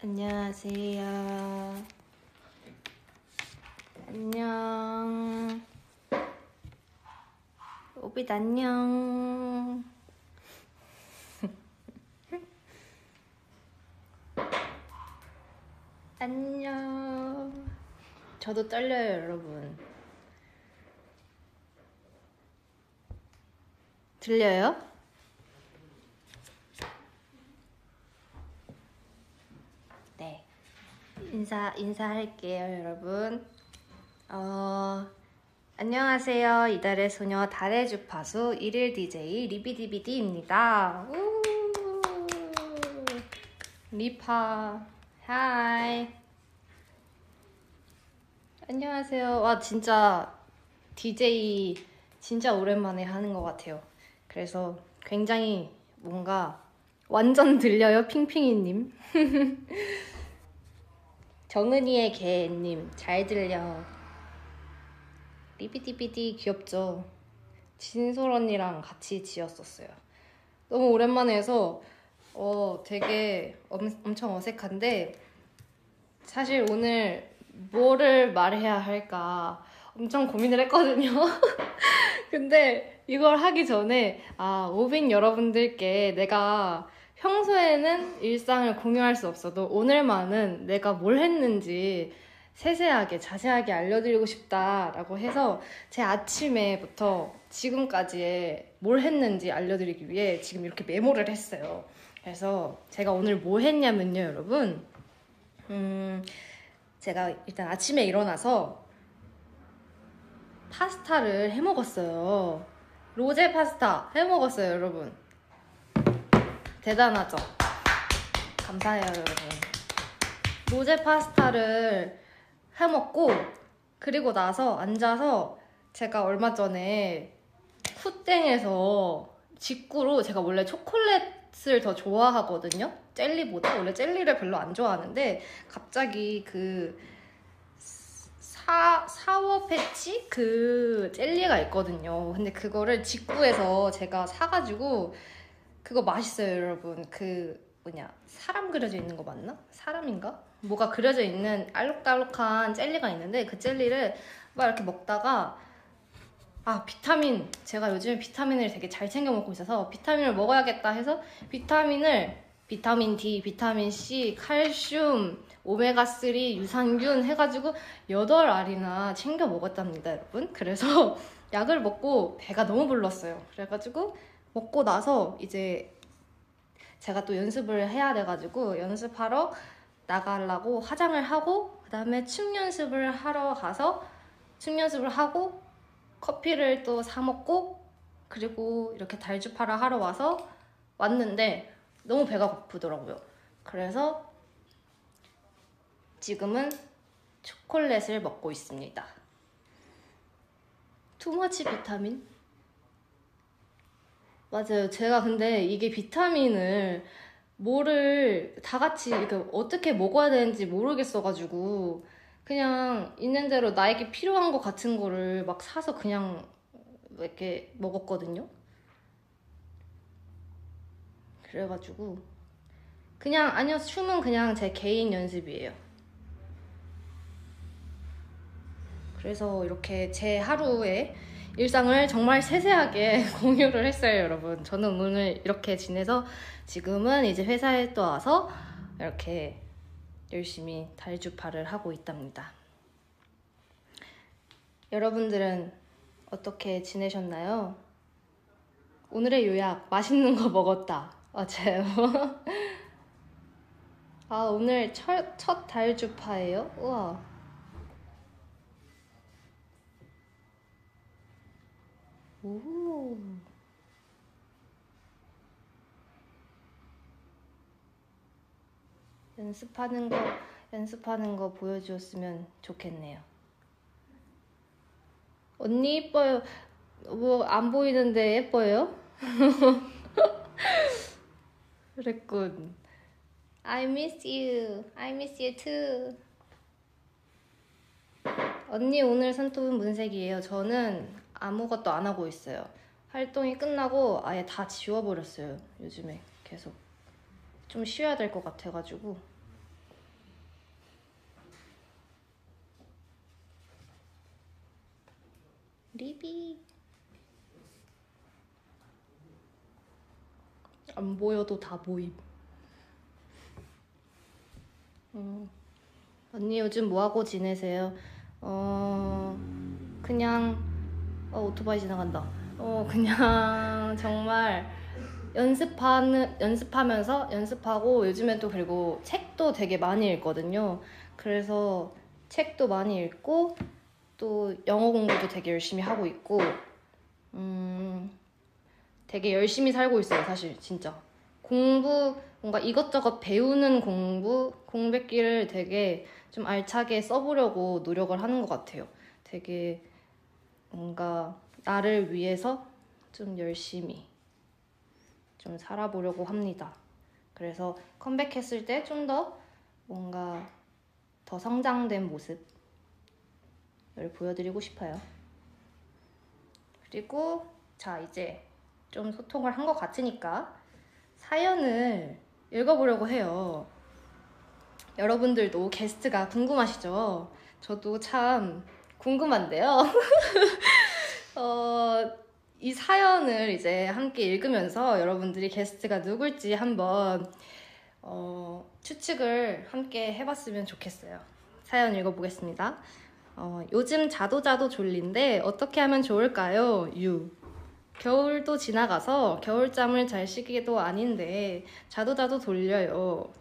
안녕하세요. 안녕. 오빛 안녕. 안녕. 저도 떨려요, 여러분. 들려요? 네. 인사할게요, 여러분. 안녕하세요. 이달의 소녀 달의 주파수 1일 DJ 리비디비디입니다. 리파. 하이. 안녕하세요. 와, 진짜 DJ 진짜 오랜만에 하는 것 같아요. 그래서 굉장히 뭔가 완전 들려요, 핑핑이님. 정은이의 개님 잘 들려. 리비디비디 귀엽죠? 진솔 언니랑 같이 지었었어요. 너무 오랜만에 해서 되게 엄청 어색한데 사실 오늘 뭐를 말해야 할까 엄청 고민을 했거든요. 근데 이걸 하기 전에 오빈 여러분들께 내가 평소에는 일상을 공유할 수 없어도 오늘만은 내가 뭘 했는지 세세하게 자세하게 알려드리고 싶다라고 해서 제 아침에부터 지금까지의 뭘 했는지 알려드리기 위해 지금 이렇게 메모를 했어요. 그래서 제가 오늘 뭐 했냐면요, 여러분. 제가 일단 아침에 일어나서 파스타를 해 먹었어요. 로제 파스타 해 먹었어요, 여러분. 대단하죠? 감사해요, 여러분. 로제 파스타를 해 먹고 그리고 나서 앉아서 제가 얼마 전에 푸땡에서 직구로 제가 원래 초콜릿을 더 좋아하거든요. 젤리보다 원래 젤리를 별로 안 좋아하는데 갑자기 그 사워 패치 그 젤리가 있거든요. 근데 그거를 직구에서 제가 사가지고 그거 맛있어요, 여러분. 그 뭐냐, 사람 그려져 있는 거 맞나? 사람인가? 뭐가 그려져 있는 알록달록한 젤리가 있는데 그 젤리를 막 이렇게 먹다가 비타민, 제가 요즘에 비타민을 되게 잘 챙겨 먹고 있어서 비타민을 먹어야겠다 해서 비타민 D, 비타민 C, 칼슘, 오메가3, 유산균 해가지고 8알이나 챙겨 먹었답니다, 여러분. 그래서 약을 먹고 배가 너무 불렀어요. 그래가지고 먹고 나서 이제 제가 또 연습을 해야 돼가지고 연습하러 나가려고 화장을 하고 그 다음에 춤 연습을 하러 가서 춤 연습을 하고 커피를 또 사 먹고 그리고 이렇게 달주파를 하러 와서 왔는데 너무 배가 고프더라고요. 그래서 지금은 초콜릿을 먹고 있습니다. 투머치 비타민? 맞아요. 제가 근데 이게 비타민을 뭐를 다 같이 이렇게 어떻게 먹어야 되는지 모르겠어가지고 그냥 있는 대로 나에게 필요한 거 같은 거를 막 사서 그냥 이렇게 먹었거든요. 그래가지고 아니요, 춤은 그냥 제 개인 연습이에요. 그래서 이렇게 제 하루의 일상을 정말 세세하게 공유를 했어요, 여러분. 저는 오늘 이렇게 지내서 지금은 이제 회사에 또 와서 이렇게 열심히 달주파를 하고 있답니다. 여러분들은 어떻게 지내셨나요? 오늘의 요약, 맛있는 거 먹었다. 맞아요. 오늘 첫 달주파예요? 우와. 오. 연습하는 거 보여주었으면 좋겠네요. 언니 예뻐요. 뭐 안 보이는데 예뻐요? 그랬군. I miss you. I miss you too. 언니 오늘 손톱은 무슨 색이에요? 저는 아무것도 안 하고 있어요. 활동이 끝나고 아예 다 지워버렸어요. 요즘에 계속 좀 쉬어야 될 것 같아가지고. 리비. 안 보여도 다 보임. 언니 요즘 뭐하고 지내세요? 그냥 오토바이 지나간다. 그냥 정말 연습하고 요즘엔 또 그리고 책도 되게 많이 읽거든요. 그래서 책도 많이 읽고 또 영어 공부도 되게 열심히 하고 있고 되게 열심히 살고 있어요. 사실 진짜 뭔가 이것저것 배우는 공부했기를 되게 좀 알차게 써보려고 노력을 하는 것 같아요. 되게 뭔가 나를 위해서 좀 열심히 좀 살아보려고 합니다. 그래서 컴백했을 때 좀 더 뭔가 더 성장된 모습을 보여드리고 싶어요. 그리고 자, 이제 좀 소통을 한 것 같으니까 사연을 읽어보려고 해요. 여러분들도 게스트가 궁금하시죠? 저도 참 궁금한데요. 이 사연을 이제 함께 읽으면서 여러분들이 게스트가 누굴지 한번 추측을 함께 해봤으면 좋겠어요. 사연 읽어보겠습니다. 요즘 자도 졸린데 어떻게 하면 좋을까요? 겨울도 지나가서 겨울잠을 잘 쉬기도 아닌데 자도 졸려요.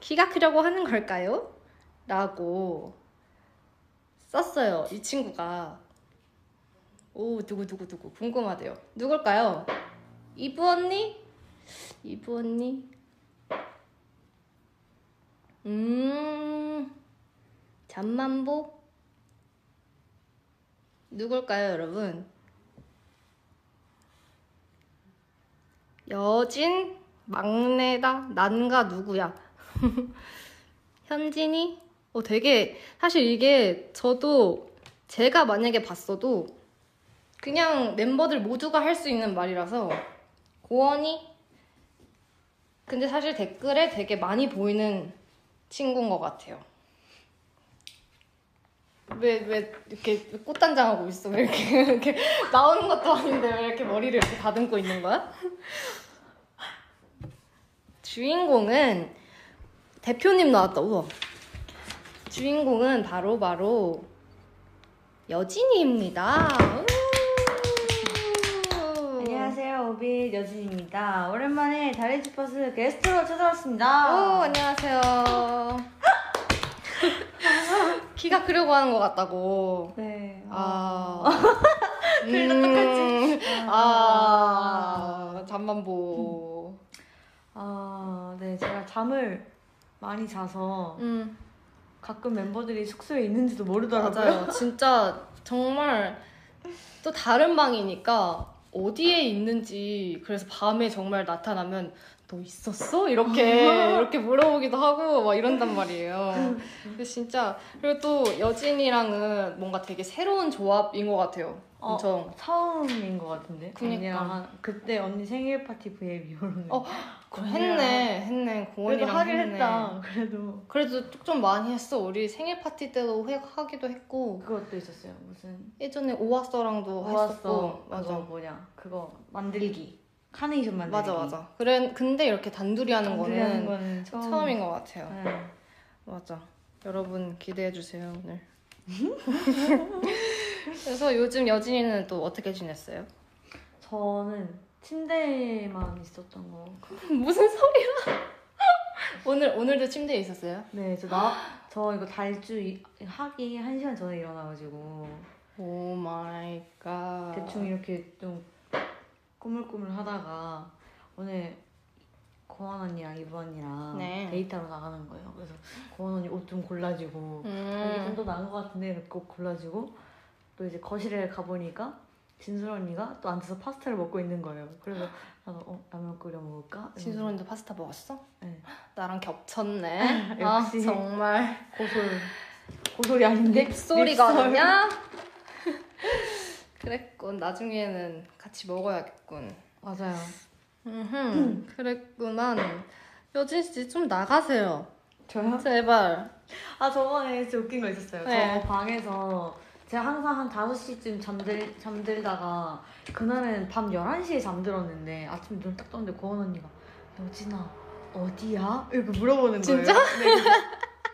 키가 크려고 하는 걸까요? 라고 썼어요. 이 친구가. 오, 누구 궁금하대요. 누굴까요? 이브 언니? 잠만보? 누굴까요, 여러분? 여진? 막내다? 난가 누구야? 현진이? 되게 사실 이게 제가 만약에 봤어도 그냥 멤버들 모두가 할 수 있는 말이라서 고원이? 근데 사실 댓글에 되게 많이 보이는 친구인 것 같아요. 왜 이렇게 꽃단장하고 있어? 왜 이렇게 나오는 것도 아닌데 왜 이렇게 머리를 이렇게 다듬고 있는 거야? 주인공은 대표님 나왔다. 우와. 주인공은 바로 여진이입니다. 안녕하세요, 오빛 여진입니다. 오랜만에 다리지퍼스 게스트로 찾아왔습니다. 안녕하세요. 키가 크려고 하는 것 같다고. 네. 둘 다 똑같지. 잠만보. 네, 제가 잠을 많이 자서 가끔 멤버들이 숙소에 있는지도 모르더라고요. 맞아요. 진짜 정말 또 다른 방이니까 어디에 있는지, 그래서 밤에 정말 나타나면 너 있었어? 이렇게 물어보기도 하고 막 이런단 말이에요. 근데 진짜 그리고 또 여진이랑은 뭔가 되게 새로운 조합인 것 같아요. 엄청 처음인 것 같은데. 그니까. 언니랑 그때 언니 생일 파티 브이앱 이후로는. 했네. 고원이랑 그래도 하긴 했네. 했다. 그래도 좀 많이 했어. 우리 생일 파티 때도 하기도 했고. 그것도 있었어요. 무슨 예전에 오아서랑도 했었고. 맞아. 그거 만들기. 카네이션 만들기. 맞아. 근데 이렇게 단둘이 하는 거는 처음인 것 같아요. 네. 맞아. 여러분 기대해주세요, 오늘. 그래서 요즘 여진이는 또 어떻게 지냈어요? 저는 침대에만 있었던 거. 무슨 소리야? 오늘도 침대에 있었어요? 네, 저 이거 달주 하기 1시간 전에 일어나가지고 오 마이 갓. 대충 이렇게 좀 꾸물꾸물 하다가 오늘 고원 언니랑 이브 언니랑 데이트하러 나가는 거예요. 그래서 고원 언니 옷 좀 골라주고 이게 좀 더 나은 것 같은데 이렇게 옷 골라주고 또 이제 거실에 가보니까 진솔 언니가 또 앉아서 파스타를 먹고 있는 거예요. 그래서 나도 라면 끓여 먹을까? 진솔 언니도 파스타 먹었어? 네. 나랑 겹쳤네. 역시 정말 고소리 아닌데? 립소리거든요? 그랬군. 나중에는 같이 먹어야겠군. 맞아요. 그랬구만. 여진 씨 좀 나가세요. 저요? 제발. 저번에 진짜 웃긴 거 있었어요. 네. 저 방에서 제가 항상 한 5시쯤 잠들다가 그날은 밤 11시에 잠들었는데 아침에 눈 딱 떴는데 고원 언니가 여진아 어디야? 이렇게 물어보는 거예요. 진짜? 네.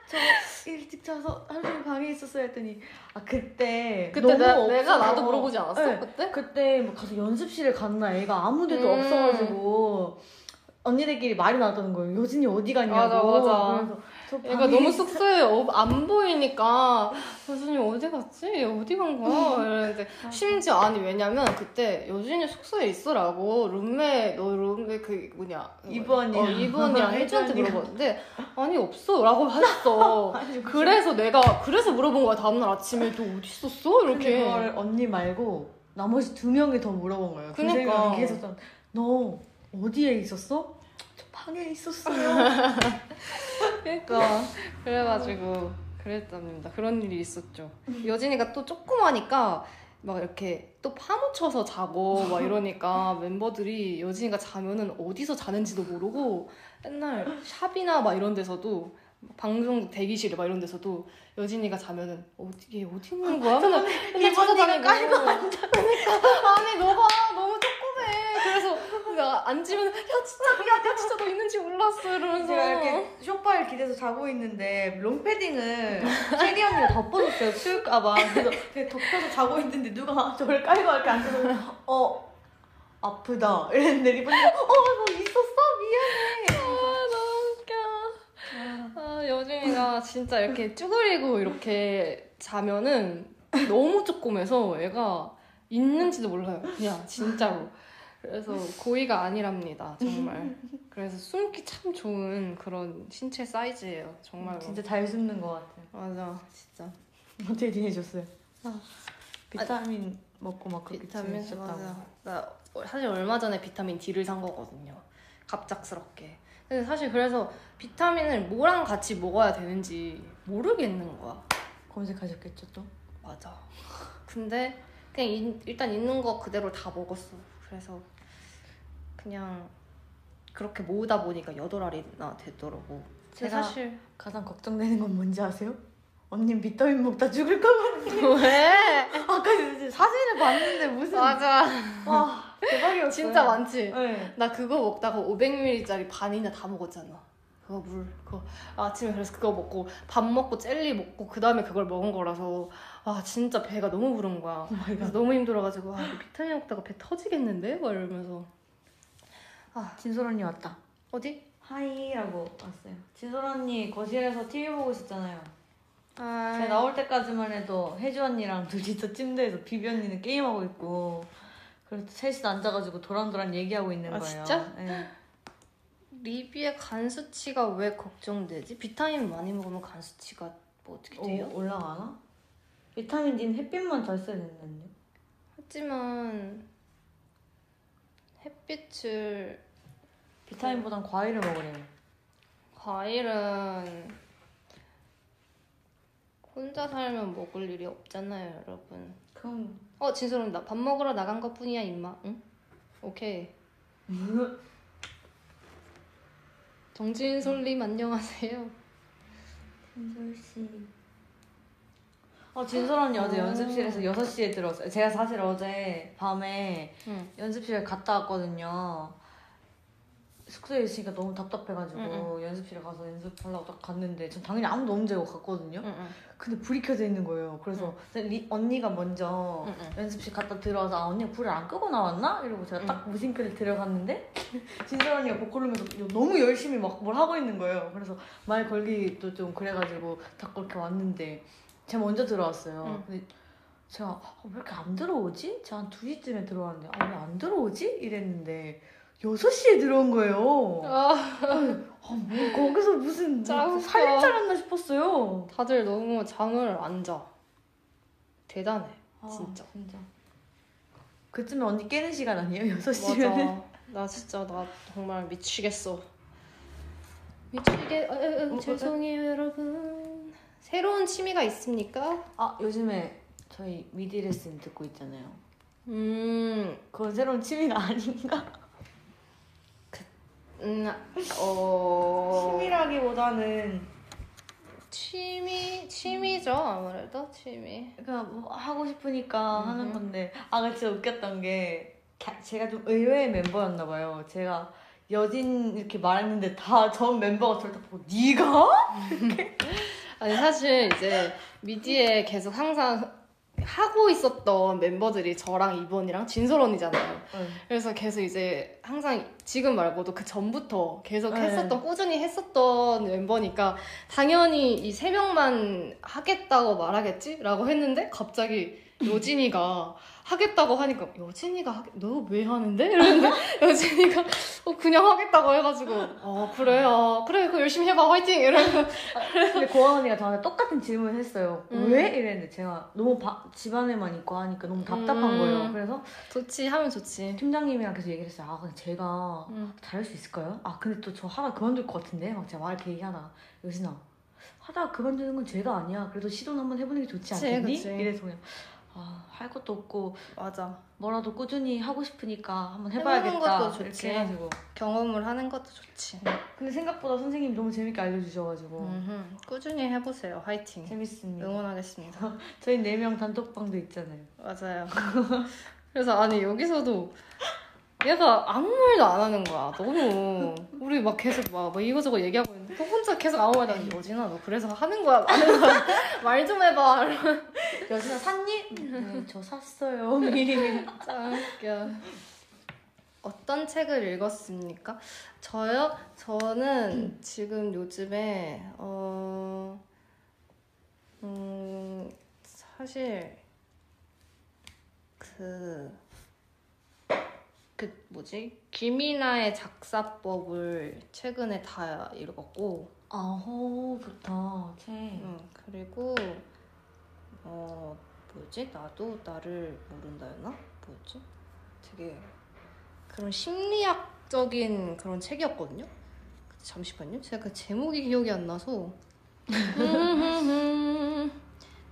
저 일찍 자서 하루 종일 방에 있었어요 했더니 그때 너무 내가 나도 물어보지 않았어? 네. 그때 뭐 가서 연습실에 갔나 애가 아무 데도 없어가지고 언니들끼리 말이 나왔다는 거예요. 여진이 어디 갔냐고. 맞아. 그래서 얘가 너무 숙소에 안 보이니까 여진이 어디 갔지? 어디 간 거야? 이랬는데 심지어 아니 왜냐면 그때 여진이 숙소에 있으라고 룸메 그 뭐냐 이브 언니랑 혜주한테 물어봤는데 아니 없어 라고 하셨어. 그래서 그래서 물어본 거야. 다음날 아침에 너 어디 있었어? 이렇게. 그걸 언니 말고 나머지 2명이 더 물어본 거예요. 그러니까. 계속 너 어디에 있었어? 저 방에 있었어요. 그러니까 그래가지고 그랬답니다. 그런 일이 있었죠. 여진이가 또 조그마니까 막 이렇게 또 파묻혀서 자고 막 이러니까 member들이 여진이가 자면은 어디서 자는지도 모르고 맨날 샵이나 막 이런 데서도 방송 대기실 막 이런 데서도 여진이가 자면은 어디 있는 거야? 맨날 찾아다니고. 깔고 앉아. 그러니까 아니 너가 너무 조그매. 그래서 내가 앉으면 야 진짜 너 있는지 몰랐어 이러면서 제가 이렇게 소파에 기대서 자고 있는데 롱패딩을 체리 언니가 덮어줬어요. 추울까봐. 그래서 덮어서 자고 있는데 누가 저를 깔고 이렇게 앉아서 아프다 이랬는데 리본이 너 있었어? 미안해. 너무 웃겨. 여진이가 진짜 이렇게 쭈그리고 이렇게 자면은 너무 조그매서 애가 있는지도 몰라요. 그냥 진짜로. 그래서 고의가 아니랍니다. 정말. 그래서 숨기 참 좋은 그런 신체 사이즈예요. 정말. 진짜 잘 숨는 것 같아요. 맞아. 진짜. 어떻게 지내셨어요? 비타민 먹고 막 그렇게 지내셨다고. 나 사실 얼마 전에 비타민 D를 산 거거든요. 갑작스럽게. 근데 사실 그래서 비타민을 뭐랑 같이 먹어야 되는지 모르겠는 거야. 검색하셨겠죠 또? 맞아. 근데 그냥 일단 있는 거 그대로 다 먹었어. 그래서 그냥 그렇게 모으다 보니까 8알이나 되더라고. 제가 사실 가장 걱정되는 건 뭔지 아세요? 언니 비타민 먹다 죽을까 봐. 왜? 아까 사진을 봤는데 무슨 맞아. 와 대박이었어요. 진짜 많지? 네. 나 그거 먹다가 500ml짜리 반이나 다 먹었잖아. 그거 아침에 그래서 그거 먹고 밥 먹고 젤리 먹고 그 다음에 그걸 먹은 거라서 진짜 배가 너무 부른 거야. 그래서 너무 힘들어가지고 이거 비타민 먹다가 배 터지겠는데? 막 이러면서 진솔 언니 왔다. 어디? 하이라고 왔어요. 진솔 언니 거실에서 TV 보고 있었잖아요. 제가 제가 나올 때까지만 해도 혜주 언니랑 둘이서 침대에서 비비 언니는 게임하고 있고 그래서 셋이 앉아가지고 도란도란 얘기하고 있는 거예요. 진짜? 네. 리비의 간 수치가 왜 걱정되지? 비타민 많이 먹으면 간 수치가 뭐 어떻게 돼요? 올라가나? 비타민 D는 햇빛만 잘 써야 된다는데. 하지만 햇빛을 비타민보단 과일을 먹으래요. 과일은 혼자 살면 먹을 일이 없잖아요, 여러분. 그럼 진솔은 나 밥 먹으러 나간 것뿐이야, 임마. 응? 오케이. 정진솔님 안녕하세요. 진솔씨. 진솔 언니 어제 연습실에서 6시에 들어왔어요. 제가 사실 어제 밤에 연습실에 갔다 왔거든요. 숙소에 있으니까 너무 답답해가지고 연습실에 가서 연습하려고 딱 갔는데 전 당연히 아무도 없는 줄 알고 갔거든요. 근데 불이 켜져 있는 거예요. 그래서 언니가 먼저 연습실 갔다 들어와서 언니가 불을 안 끄고 나왔나? 이러고 제가 딱 무심크를 들어갔는데 진솔 언니가 보컬룸에서 너무 열심히 막 뭘 하고 있는 거예요. 그래서 말 걸기도 좀 그래가지고 딱 그렇게 왔는데 제가 먼저 들어왔어요. 근데 제가 왜 이렇게 안 들어오지? 제가 한 2시쯤에 들어왔는데 왜 안 들어오지? 이랬는데 6시에 들어온 거예요. 뭐 거기서 무슨 살림 차렸나 싶었어요. 다들 너무 잠을 안 자. 대단해. 진짜. 그쯤에 언니 깨는 시간 아니에요? 6시면? 맞아. 나 정말 미치겠어. 죄송해요 여러분. 새로운 취미가 있습니까? 요즘에 저희 미디 레슨 듣고 있잖아요. 그건 새로운 취미가 아닌가? 취미라기보다는 취미죠 아무래도 취미. 그러니까 뭐 하고 싶으니까 하는 건데 진짜 웃겼던 게 제가 좀 의외의 멤버였나 봐요. 제가 여진 이렇게 말했는데 다 전 멤버가 저를 다 보고 네가? 아니 사실 이제 미디에 계속 항상 하고 있었던 멤버들이 저랑 이번이랑 진솔 언니잖아요. 그래서 계속 이제 항상 지금 말고도 그 전부터 계속 했었던 꾸준히 했었던 mem버니까 당연히 이 세 명만 하겠다고 말하겠지? 라고 했는데 갑자기 여진이가 하겠다고 하니까 여진이가 너 왜 하는데? 이러는데 여진이가 그냥 하겠다고 해가지고 그래 그거 열심히 해봐 화이팅! 이러면 근데 고아 언니가 저한테 똑같은 질문을 했어요. 왜? 이랬는데 제가 너무 집안에만 있고 하니까 너무 답답한 거예요. 그래서 좋지 하면 좋지. 팀장님이랑 계속 얘기를 했어요. 근데 제가 잘할 수 있을까요? 근데 또 저 하다 그만둘 것 같은데? 막 제가 말 이렇게 얘기하다가 여진아 하다가 그만두는 건 죄가 아니야. 그래도 시도는 한번 해보는 게 좋지 않겠니? 그치. 이래서 그냥 할 것도 없고 맞아. 뭐라도 꾸준히 하고 싶으니까 한번 해봐야겠다. 해보는 것도 좋지. 이렇게 해가지고 경험을 하는 것도 좋지. 근데 생각보다 선생님이 너무 재밌게 알려주셔가지고 꾸준히 해보세요. 화이팅. 재밌습니다. 응원하겠습니다. 저희 4명 단톡방도 있잖아요. 맞아요. 그래서 아니 여기서도 얘가 아무 말도 안 하는 거야. 너무 우리 막 계속 막 이거저거 얘기하고 있는데 또 혼자 계속 아무 말도 안 해. 여진아 너 그래서 하는 거야? 말 좀 해봐. 여진아 샀니? 네, 저 샀어요. 미리. 짱 웃겨. 어떤 책을 읽었습니까? 저요? 저는 지금 요즘에 사실 김이나의 작사법을 최근에 다 읽었고. 좋다 책. 그리고 나도 나를 모른다였나? 뭐였지? 되게 그런 심리학적인 그런 책이었거든요. 잠시만요. 제가 그 제목이 기억이 안 나서.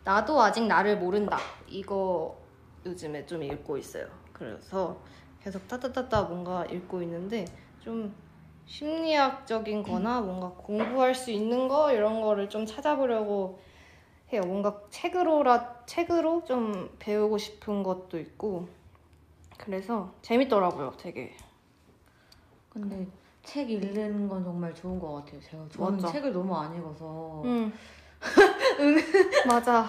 나도 아직 나를 모른다. 이거 요즘에 좀 읽고 있어요. 그래서 계속 따따따따 뭔가 읽고 있는데 좀 심리학적인 거나 뭔가 공부할 수 있는 거 이런 거를 좀 찾아보려고 해요. 뭔가 책으로 좀 배우고 싶은 것도 있고 그래서 재밌더라고요, 되게. 근데 책 읽는 건 정말 좋은 것 같아요. 저는 맞아. 책을 너무 안 읽어서. 맞아.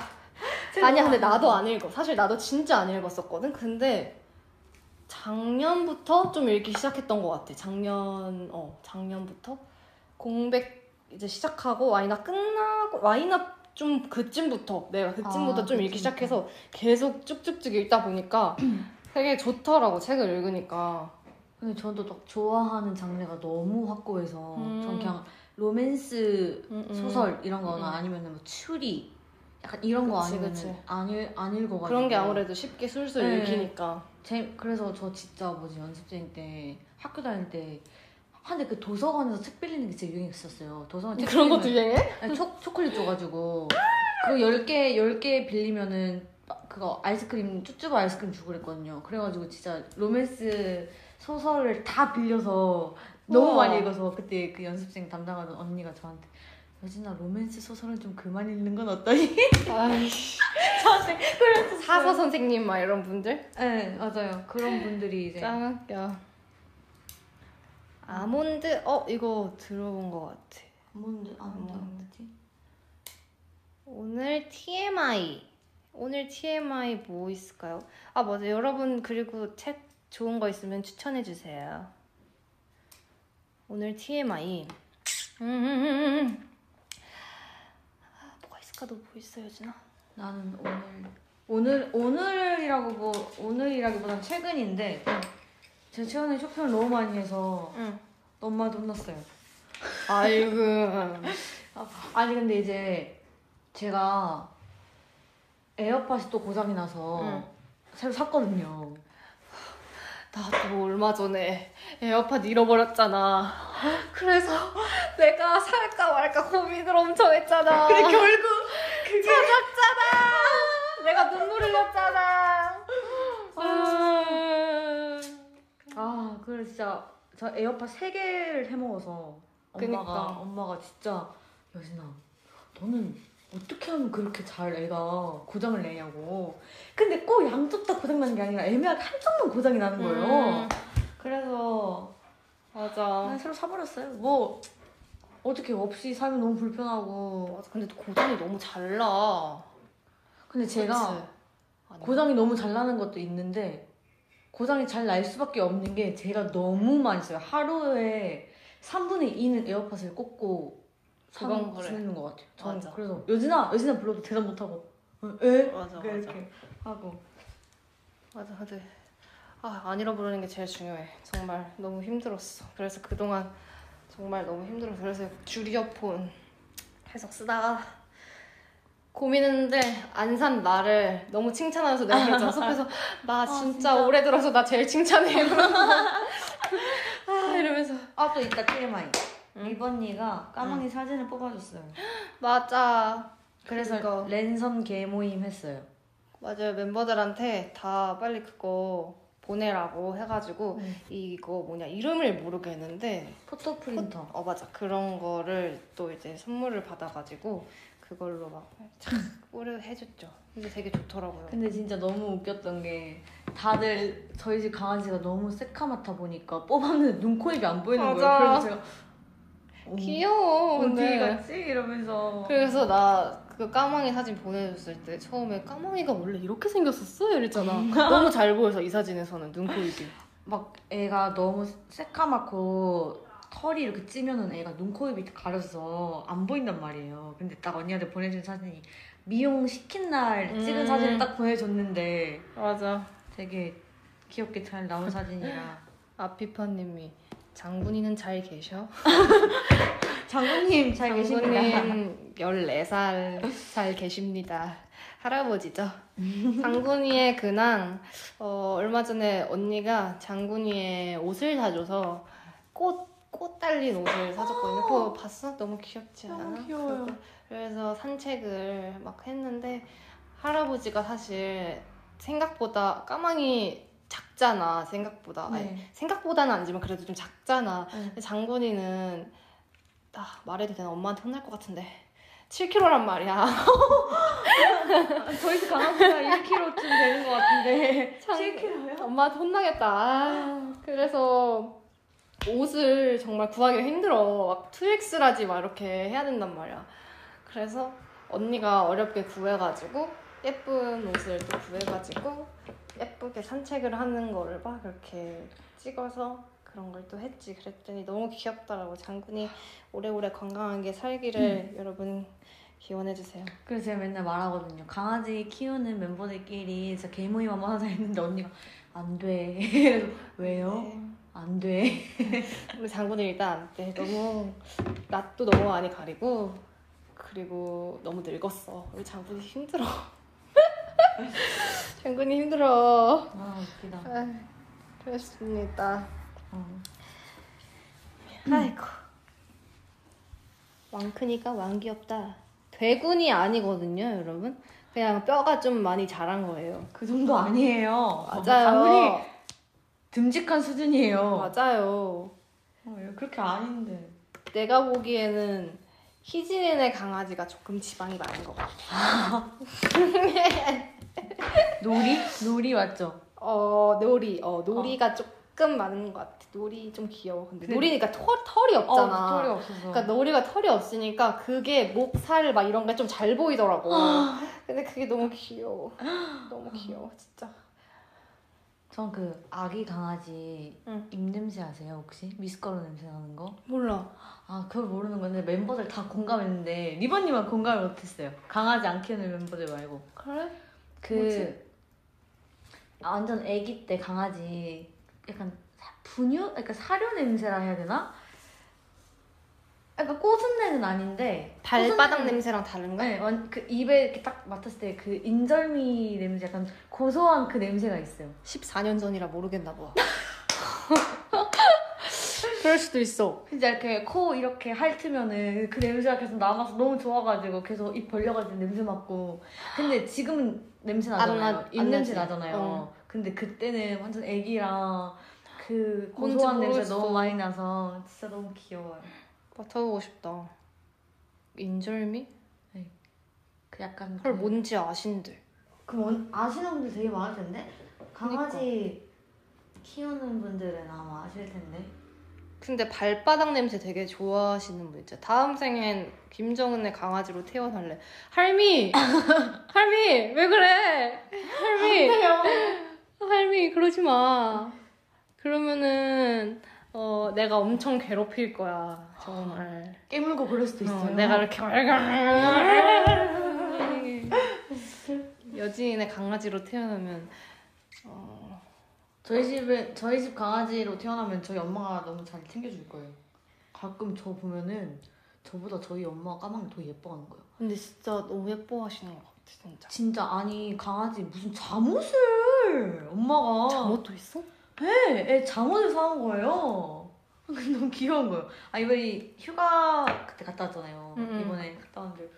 아니야, 근데 나도 안 읽어. 사실 나도 진짜 안 읽었었거든. 근데 작년부터 좀 읽기 시작했던 것 같아. 작년부터 공백 이제 시작하고 와이나 끝나고 와이나 좀 그쯤부터 좀 읽기 시작해서 계속 쭉쭉쭉 읽다 보니까 되게 좋더라고, 책을 읽으니까. 근데 저도 막 좋아하는 장르가 너무 확고해서 전 그냥 로맨스 소설 이런 거나 아니면 뭐 추리 약간 이런 거 아니면 안 읽어가지고 그런 게 아무래도 쉽게 술술 읽히니까. 그래서 저 진짜 연습생 때 학교 다닐 때 근데 그 도서관에서 책 빌리는 게 진짜 유행했었어요. 도서관 책 그런 것도 유행해? 아니, 초콜릿 줘가지고 그거 10개 빌리면은 그거 아이스크림 쭈쭈바 아이스크림 주고 그랬거든요. 그래가지고 진짜 로맨스 소설을 다 빌려서 너무 많이 읽어서 그때 그 연습생 담당하던 언니가 저한테 여진아 로맨스 소설은 좀 그만 읽는 건 어떠니? 아이씨. 저한테 그랬었어요. 사서 선생님 막 이런 분들? 네 맞아요. 그런 분들이 이제 짱 웃겨. 아몬드? 이거 들어본 것 같아. 아몬드 뭐지? 오늘 TMI 뭐 있을까요? 맞아. 여러분 그리고 책 좋은 거 있으면 추천해주세요. 오늘 TMI 뭐가 있을까? 너 뭐 있어 여진아? 나는 오늘이라기보단 최근인데 제가 최근에 쇼핑을 너무 많이 해서 엄마도 혼났어요. 아이고. 아니 근데 이제 제가 에어팟이 또 고장이 나서 새로 샀거든요. 나도 얼마 전에 에어팟 잃어버렸잖아. 그래서 내가 살까 말까 고민을 엄청 했잖아. 근데 결국 그게 찾았잖아. 내가 눈물 흘렸잖아. 그래 진짜 저 에어팟 3개를 해먹어서 엄마가 진짜 여진아 너 너는 어떻게 하면 그렇게 잘 애가 고장을 내냐고. 근데 꼭 양쪽 다 고장 나는 게 아니라 애매하게 한쪽만 고장이 나는 거예요. 그래서 맞아. 새로 사버렸어요. 뭐 어떻게 없이 살면 너무 불편하고. 맞아. 근데 고장이 너무 잘 나. 근데 제가 고장이 너무 잘 나는 것도 있는데 고장이 잘 날 수밖에 없는 게 제가 너무 많이 써요. 하루에 3분의 2는 에어팟을 꽂고 사는 것 같아요. 저는 맞아. 그래서 여진아 불러도 대답 못하고 에? 맞아. 이렇게 하고. 맞아. 안 잃어버리는 게 제일 중요해. 정말 너무 힘들었어. 그래서 그동안 정말 너무 힘들어서 그래서 줄 이어폰 계속 쓰다가 고민했는데 안 산 나를 너무 칭찬하면서 내가 그랬잖아. 속에서 나 진짜 올해 들어서 나 제일 칭찬해. 이러면서 또 이따 TMI. 리번니가 까망이 사진을 뽑아줬어요. 맞아. 그래서 랜선 개모임 했어요. 맞아요. 멤버들한테 다 빨리 그거 보내라고 해가지고 이거 이름을 모르겠는데 포토 프린터. 맞아. 그런 거를 또 이제 선물을 받아가지고 그걸로 막 오래 해줬죠. 근데 되게 좋더라고요. 근데 진짜 너무 웃겼던 게 다들 저희 집 강아지가 너무 새카맣다 보니까 뽑았는데 눈, 코, 입이 안 보이는 맞아. 거예요. 그래서 제가 귀여워. 어디 갔지? 이러면서. 그래서 나 그 까망이 사진 보내줬을 때 처음에 까망이가 원래 이렇게 생겼었어? 이랬잖아. 너무 잘 보여서 이 사진에서는 눈, 코, 입이. 막 애가 너무 새카맣고 털이 이렇게 찌면은 애가 눈, 코, 입이 가려서 안 보인단 말이에요. 근데 딱 언니한테 보내준 사진이 미용 시킨 날 찍은 사진을 딱 보내줬는데 맞아. 되게 귀엽게 잘 나온 사진이라. 아피파님이 장군이는 잘 계셔? 장군님 잘 계십니다. 장군님 14살 잘 계십니다. 할아버지죠. 장군이의 근황. 얼마 전에 언니가 장군이의 옷을 사줘서 꽃 달린 옷을 사줬거든요. 그거 봤어? 너무 귀엽지 않아? 너무 귀여워요. 그래서 산책을 막 했는데 할아버지가 사실 생각보다 까망이 작잖아. 생각보다. 네. 아니, 생각보다는 아니지만 그래도 좀 작잖아. 네. 근데 장군이는 말해도 되나? 엄마한테 혼날 것 같은데 7kg란 말이야. 저희 집 강아지가 1kg쯤 되는 것 같은데 7kg요? 엄마한테 혼나겠다. 그래서 옷을 정말 구하기가 힘들어. 막 2X라지 막 이렇게 해야 된단 말이야. 그래서 언니가 어렵게 구해가지고 예쁜 옷을 또 구해가지고 예쁘게 산책을 하는 거를 막 이렇게 찍어서 그런 걸 또 했지. 그랬더니 너무 귀엽더라고. 장군이 오래오래 건강하게 살기를 여러분 기원해주세요. 그래서 제가 맨날 말하거든요. 강아지 키우는 멤버들끼리 진짜 개모임 한번 하자 했는데 언니가 안 돼. 왜요? 네. 안 돼. 우리 장군이 일단 안 돼. 너무 낯도 너무 많이 가리고 그리고 너무 늙었어. 우리 장군이 힘들어. 장군이 힘들어. 웃기다. 그렇습니다. 아이고. 왕크니까 왕귀엽다. 돼군이 아니거든요, 여러분. 그냥 뼈가 좀 많이 자란 거예요. 그 정도 아니에요. 맞아요. 장군이 듬직한 수준이에요. 맞아요. 그렇게 아닌데. 내가 보기에는 희진이네 강아지가 조금 지방이 많은 것 같아. 놀이 맞죠? 놀이가 조금 많은 것 같아. 놀이 좀 귀여워. 근데 놀이니까 털이 없잖아. 털이 없어서. 그러니까 놀이가 털이 없으니까 그게 목, 살 막 이런 게 좀 잘 보이더라고. 근데 그게 너무 귀여워. 너무 귀여워, 진짜. 전 그 아기 강아지 입냄새 아세요 혹시? 미숫가루 냄새 나는 거? 몰라. 그걸 모르는 건데 멤버들 다 공감했는데 리버님은 공감을 못했어요. 강아지 안 키우는 멤버들 말고. 그래? 뭐지? 완전 아기 때 강아지 약간 분유? 약간 사료 냄새라 해야 되나? 약간 꼬순내는 아닌데 발바닥 냄새랑 다른가? 네, 그 입에 이렇게 딱 맡았을 때 그 인절미 냄새 약간 고소한 그 냄새가 있어요. 14년 전이라 모르겠나 봐. 그럴 수도 있어. 진짜 이렇게 코 이렇게 핥으면은 그 냄새가 계속 남아서 너무 좋아가지고 계속 입 벌려가지고 냄새 맡고. 근데 지금은 냄새 나잖아요. 입 냄새 나잖아요. 근데 그때는 완전 애기랑 그 고소한 냄새 너무 많이 나서 진짜 너무 귀여워요. 맡아보고 싶다. 인절미? 네, 그 약간 헐 뭔지 아신들. 그럼 아시는 분들 되게 많을 텐데? 강아지 키우는 분들은 아마 아실 텐데. 근데 발바닥 냄새 되게 좋아하시는 분 있죠. 다음 생엔 김정은의 강아지로 태어날래. 할미! 할미! 왜 그래? 할미 그러지 마. 그러면은 내가 엄청 괴롭힐 거야. 정말. 깨물고 그럴 수도 있어요. 내가 이렇게 여진의 강아지로 태어나면 저희 집 강아지로 태어나면 저희 엄마가 너무 잘 챙겨줄 거예요. 가끔 저 보면은 저보다 저희 엄마가 까망이 더 예뻐하는 거예요. 근데 진짜 너무 예뻐하시는 것 같아 진짜. 진짜 아니 강아지 무슨 잠옷을 엄마가 잠옷도 있어? 네, 애 잠옷을 사온 거예요. 너무 귀여운 거예요. 이번에 휴가 그때 갔다 왔잖아요. 이번에 갔다 왔는데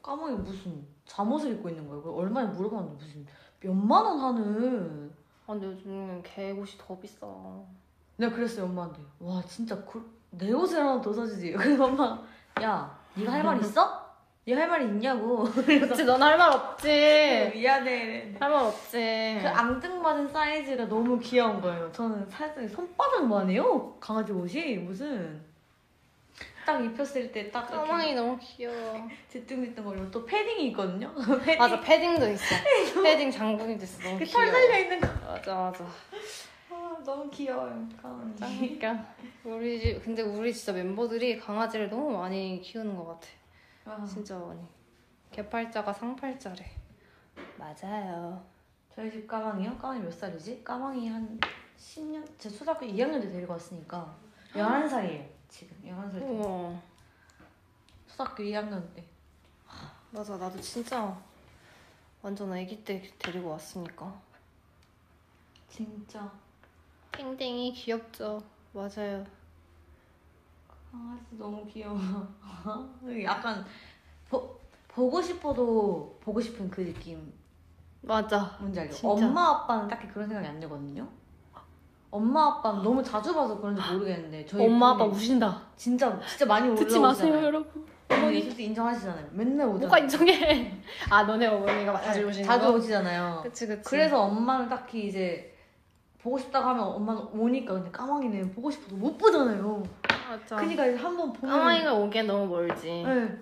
까망이 무슨 잠옷을 입고 있는 거예요. 얼마에 물어봤는데 무슨 몇만 원 하는. 근데 요즘은 개옷이 더 비싸. 내가 그랬어요 엄마한테. 와 진짜 내 옷을 하나 더 사주지. 그래서 엄마 야 네가 할 말 있어? 네가 할 말이 있냐고. 그치 넌 할 말 없지. 미안해. 할 말 없지. 그 앙증맞은 사이즈가 너무 귀여운 거예요. 저는 살짝 손바닥만 해요. 강아지 옷이 무슨 딱 입혔을 때 딱 까망이 너무 귀여워. 뒤뚱뒤뚱거리고 또 패딩이 있거든요. 맞아 패딩도 있어. 패딩 장군이 있어. 너무 귀여워. 털 달려 있는 거. 맞아. 너무 귀여워요. 강아지. 그러니까 근데 우리 진짜 멤버들이 강아지를 너무 많이 키우는 것 같아. 진짜 많이. 개팔자가 상팔자래. 맞아요. 저희 집 까망이요? 까망이 몇 살이지? 까망이 한 10년? 제 초등학교 2학년 때 데리고 왔으니까 11살이에요. 지금 11살 때. 우와. 초등학교 2학년 때. 맞아 나도 진짜 완전 아기 때 데리고 왔으니까. 진짜. 땡땡이 귀엽죠. 맞아요. 강아지 너무 귀여워. 약간 보고 싶어도 보고 싶은 그 느낌. 맞아. 뭔지 알죠? 진짜. 엄마 아빠는 딱히 그런 생각이 안 들거든요. 엄마 아빠는 너무 자주 봐서 그런지 모르겠는데 저희 엄마 아빠 우신다. 진짜 많이 올라오잖아요. 듣지 마세요 여러분. 어머니 솔직히 인정하시잖아요. 맨날 오잖아요. 뭐가 인정해? 너네 어머니가 자주 오시는 거? 자주 오시잖아요. 그치. 그래서 엄마는 딱히 이제 보고 싶다고 하면 엄마는 오니까. 근데 까망이는 보고 싶어도 못 보잖아요. 맞아. 그러니까 한번 보면 까망이가 오기엔 너무 멀지. 네.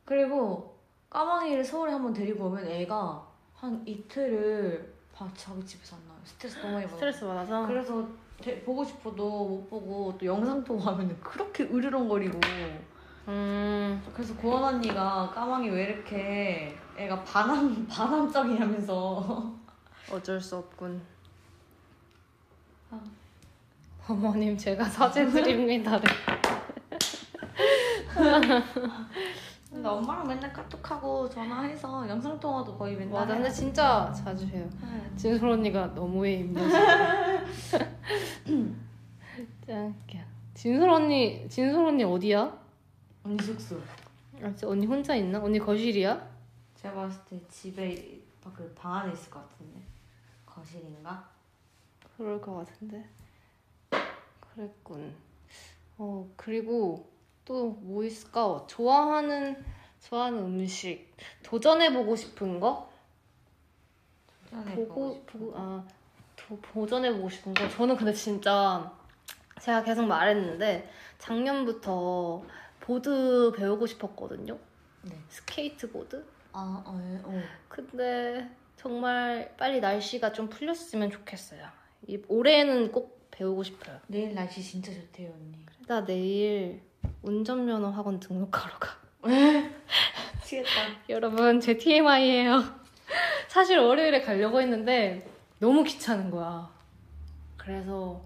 그리고 까망이를 서울에 한번 데리고 오면 애가 한 이틀을 자기 집에서 안 나와요. 스트레스 너무 많이 받아요. 스트레스 받아서. 그래서 보고 싶어도 못 보고 또 영상 통화하면 그렇게 으르렁거리고. 그래서 고원 언니가 까망이 왜 이렇게 애가 반항적이냐면서. 어쩔 수 없군. 어머님 제가 사죄드립니다. 근데 엄마랑 맨날 카톡하고 전화해서 영상통화도 거의 맨날 맞아. 근데 진짜 자주 해요. 네. 진솔 언니가 너무해 힘들어. 짱 웃겨. 진솔 언니 어디야? 언니 숙소. 언니 혼자 있나? 언니 거실이야? 제가 봤을 때 집에 그 방 안에 있을 것 같은데. 거실인가? 그럴 것 같은데. 그랬군. 그리고 또 뭐 있을까? 좋아하는 음식. 도전해보고 싶은 거? 도전해보고 싶은 거? 저는 근데 진짜 제가 계속 말했는데 작년부터 보드 배우고 싶었거든요. 네. 스케이트보드? 네. 근데 정말 빨리 날씨가 좀 풀렸으면 좋겠어요. 올해는 꼭 배우고 싶어요. 내일 날씨 진짜 좋대요, 언니. 나 내일 운전면허 학원 등록하러 가. 미치겠다. 여러분, 제 TMI예요. 사실 월요일에 가려고 했는데 너무 귀찮은 거야. 그래서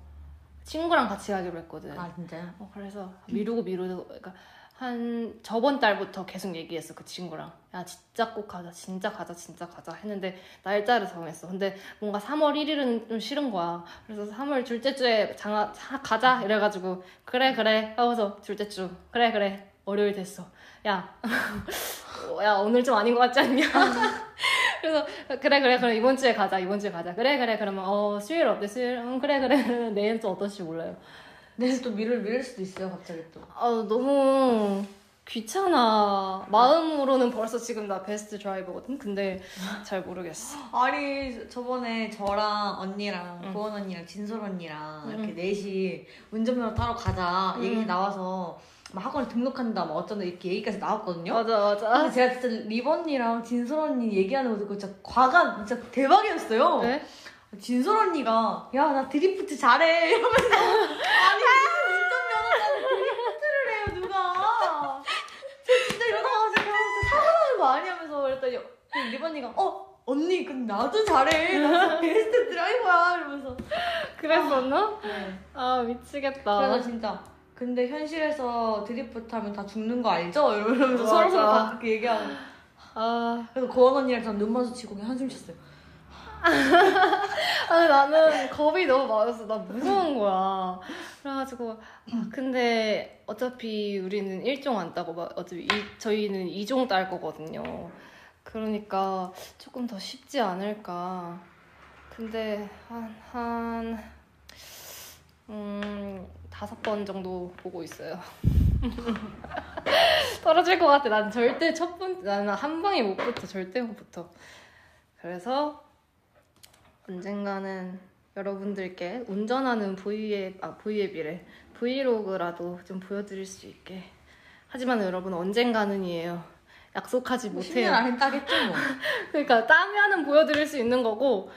친구랑 같이 가기로 했거든. 진짜요? 그래서 미루고 그러니까 한 저번 달부터 계속 얘기했어, 그 친구랑. 야, 진짜 꼭 가자, 진짜 가자 했는데 날짜를 정했어. 근데 뭔가 3월 1일은 좀 싫은 거야. 그래서 3월 둘째 주에 가자 이래가지고 그래 하고서 둘째 주 그래 월요일 됐어. 야 오늘 좀 아닌 것 같지 않냐? 그래서 그래 이번 주에 가자. 그래 그러면 수요일 어때? 수요일? 그래 내일은 또 어떨지 몰라요. 내일 또 미룰 수도 있어요, 갑자기 또. 너무 귀찮아. 마음으로는 벌써 지금 나 베스트 드라이버거든? 근데 잘 모르겠어. 아니 저번에 저랑 언니랑 고원 언니랑 진솔 언니랑 이렇게 넷이 운전면허 따러 가자 얘기 나와서 막 학원에 등록한다 막 어쩐다 이렇게 얘기까지 나왔거든요. 맞아. 근데 제가 진짜 리브 언니랑 진솔 언니 얘기하는 거 듣고 진짜 과가 진짜 대박이었어요. 네? 진솔 언니가 야 나 드리프트 잘해 이러면서 아니 무슨 운전면허 따고 드리프트를 해요 누가. 저 진짜 이러다가 진짜 사고 나는 거 아니냐면서 그랬더니 리브 언니가 언니 근데 나도 잘해 나 진짜 베스트 드라이버야 이러면서. 그랬었나? 네. 아 미치겠다. 그래서 진짜 근데 현실에서 드리프트 하면 다 죽는 거 알죠? 이러면서 맞아. 서로 다 그렇게 얘기하고. 아 그래서 고원 언니랑 저는 눈 마주치고 그냥 한숨 쉬었어요. 아니 나는 겁이 너무 많았어. 나 무서운 거야. 그래가지고 근데 어차피 우리는 1종 안 따고 어차피 저희는 2종 딸 거거든요. 그러니까 조금 더 쉽지 않을까. 근데 한 5번 정도 보고 있어요. 떨어질 것 같아. 난 절대 나는 한 방에 못 붙어. 절대 못 붙어. 그래서 언젠가는 여러분들께 운전하는 브이앱이래. 브이로그라도 좀 보여드릴 수 있게. 하지만 여러분 언젠가는이에요. 약속하지 못해요. 10년 안에 따겠죠 뭐. 그러니까 따면은 보여드릴 수 있는 거고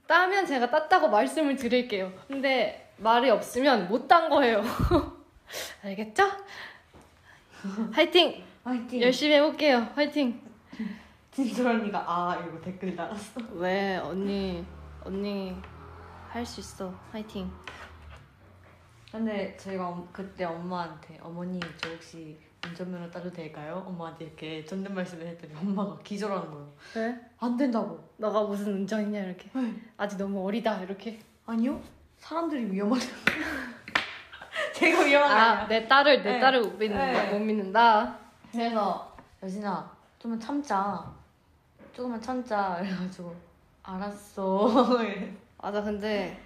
따면 제가 땄다고 말씀을 드릴게요. 근데 말이 없으면 못 딴 거예요. 알겠죠? 화이팅! 화이팅! 열심히 해볼게요. 화이팅! 진솔 언니가 이거 댓글 달았어. 왜? 언니 할 수 있어. 화이팅! 근데 저희가 그때 엄마한테 어머니 저 혹시 운전면허 따도 될까요? 엄마한테 이렇게 존댓말씀을 했더니 엄마가 기절하는 거예요. 왜? 안 된다고. 너가 무슨 운전이냐 이렇게. 네. 아직 너무 어리다 이렇게. 아니요. 사람들이 위험하다. 제가 위험한 거 아니야. 내 딸을 못 믿는다. 그래서 여진아 조금만 참자 이래가지고 알았어. 맞아. 근데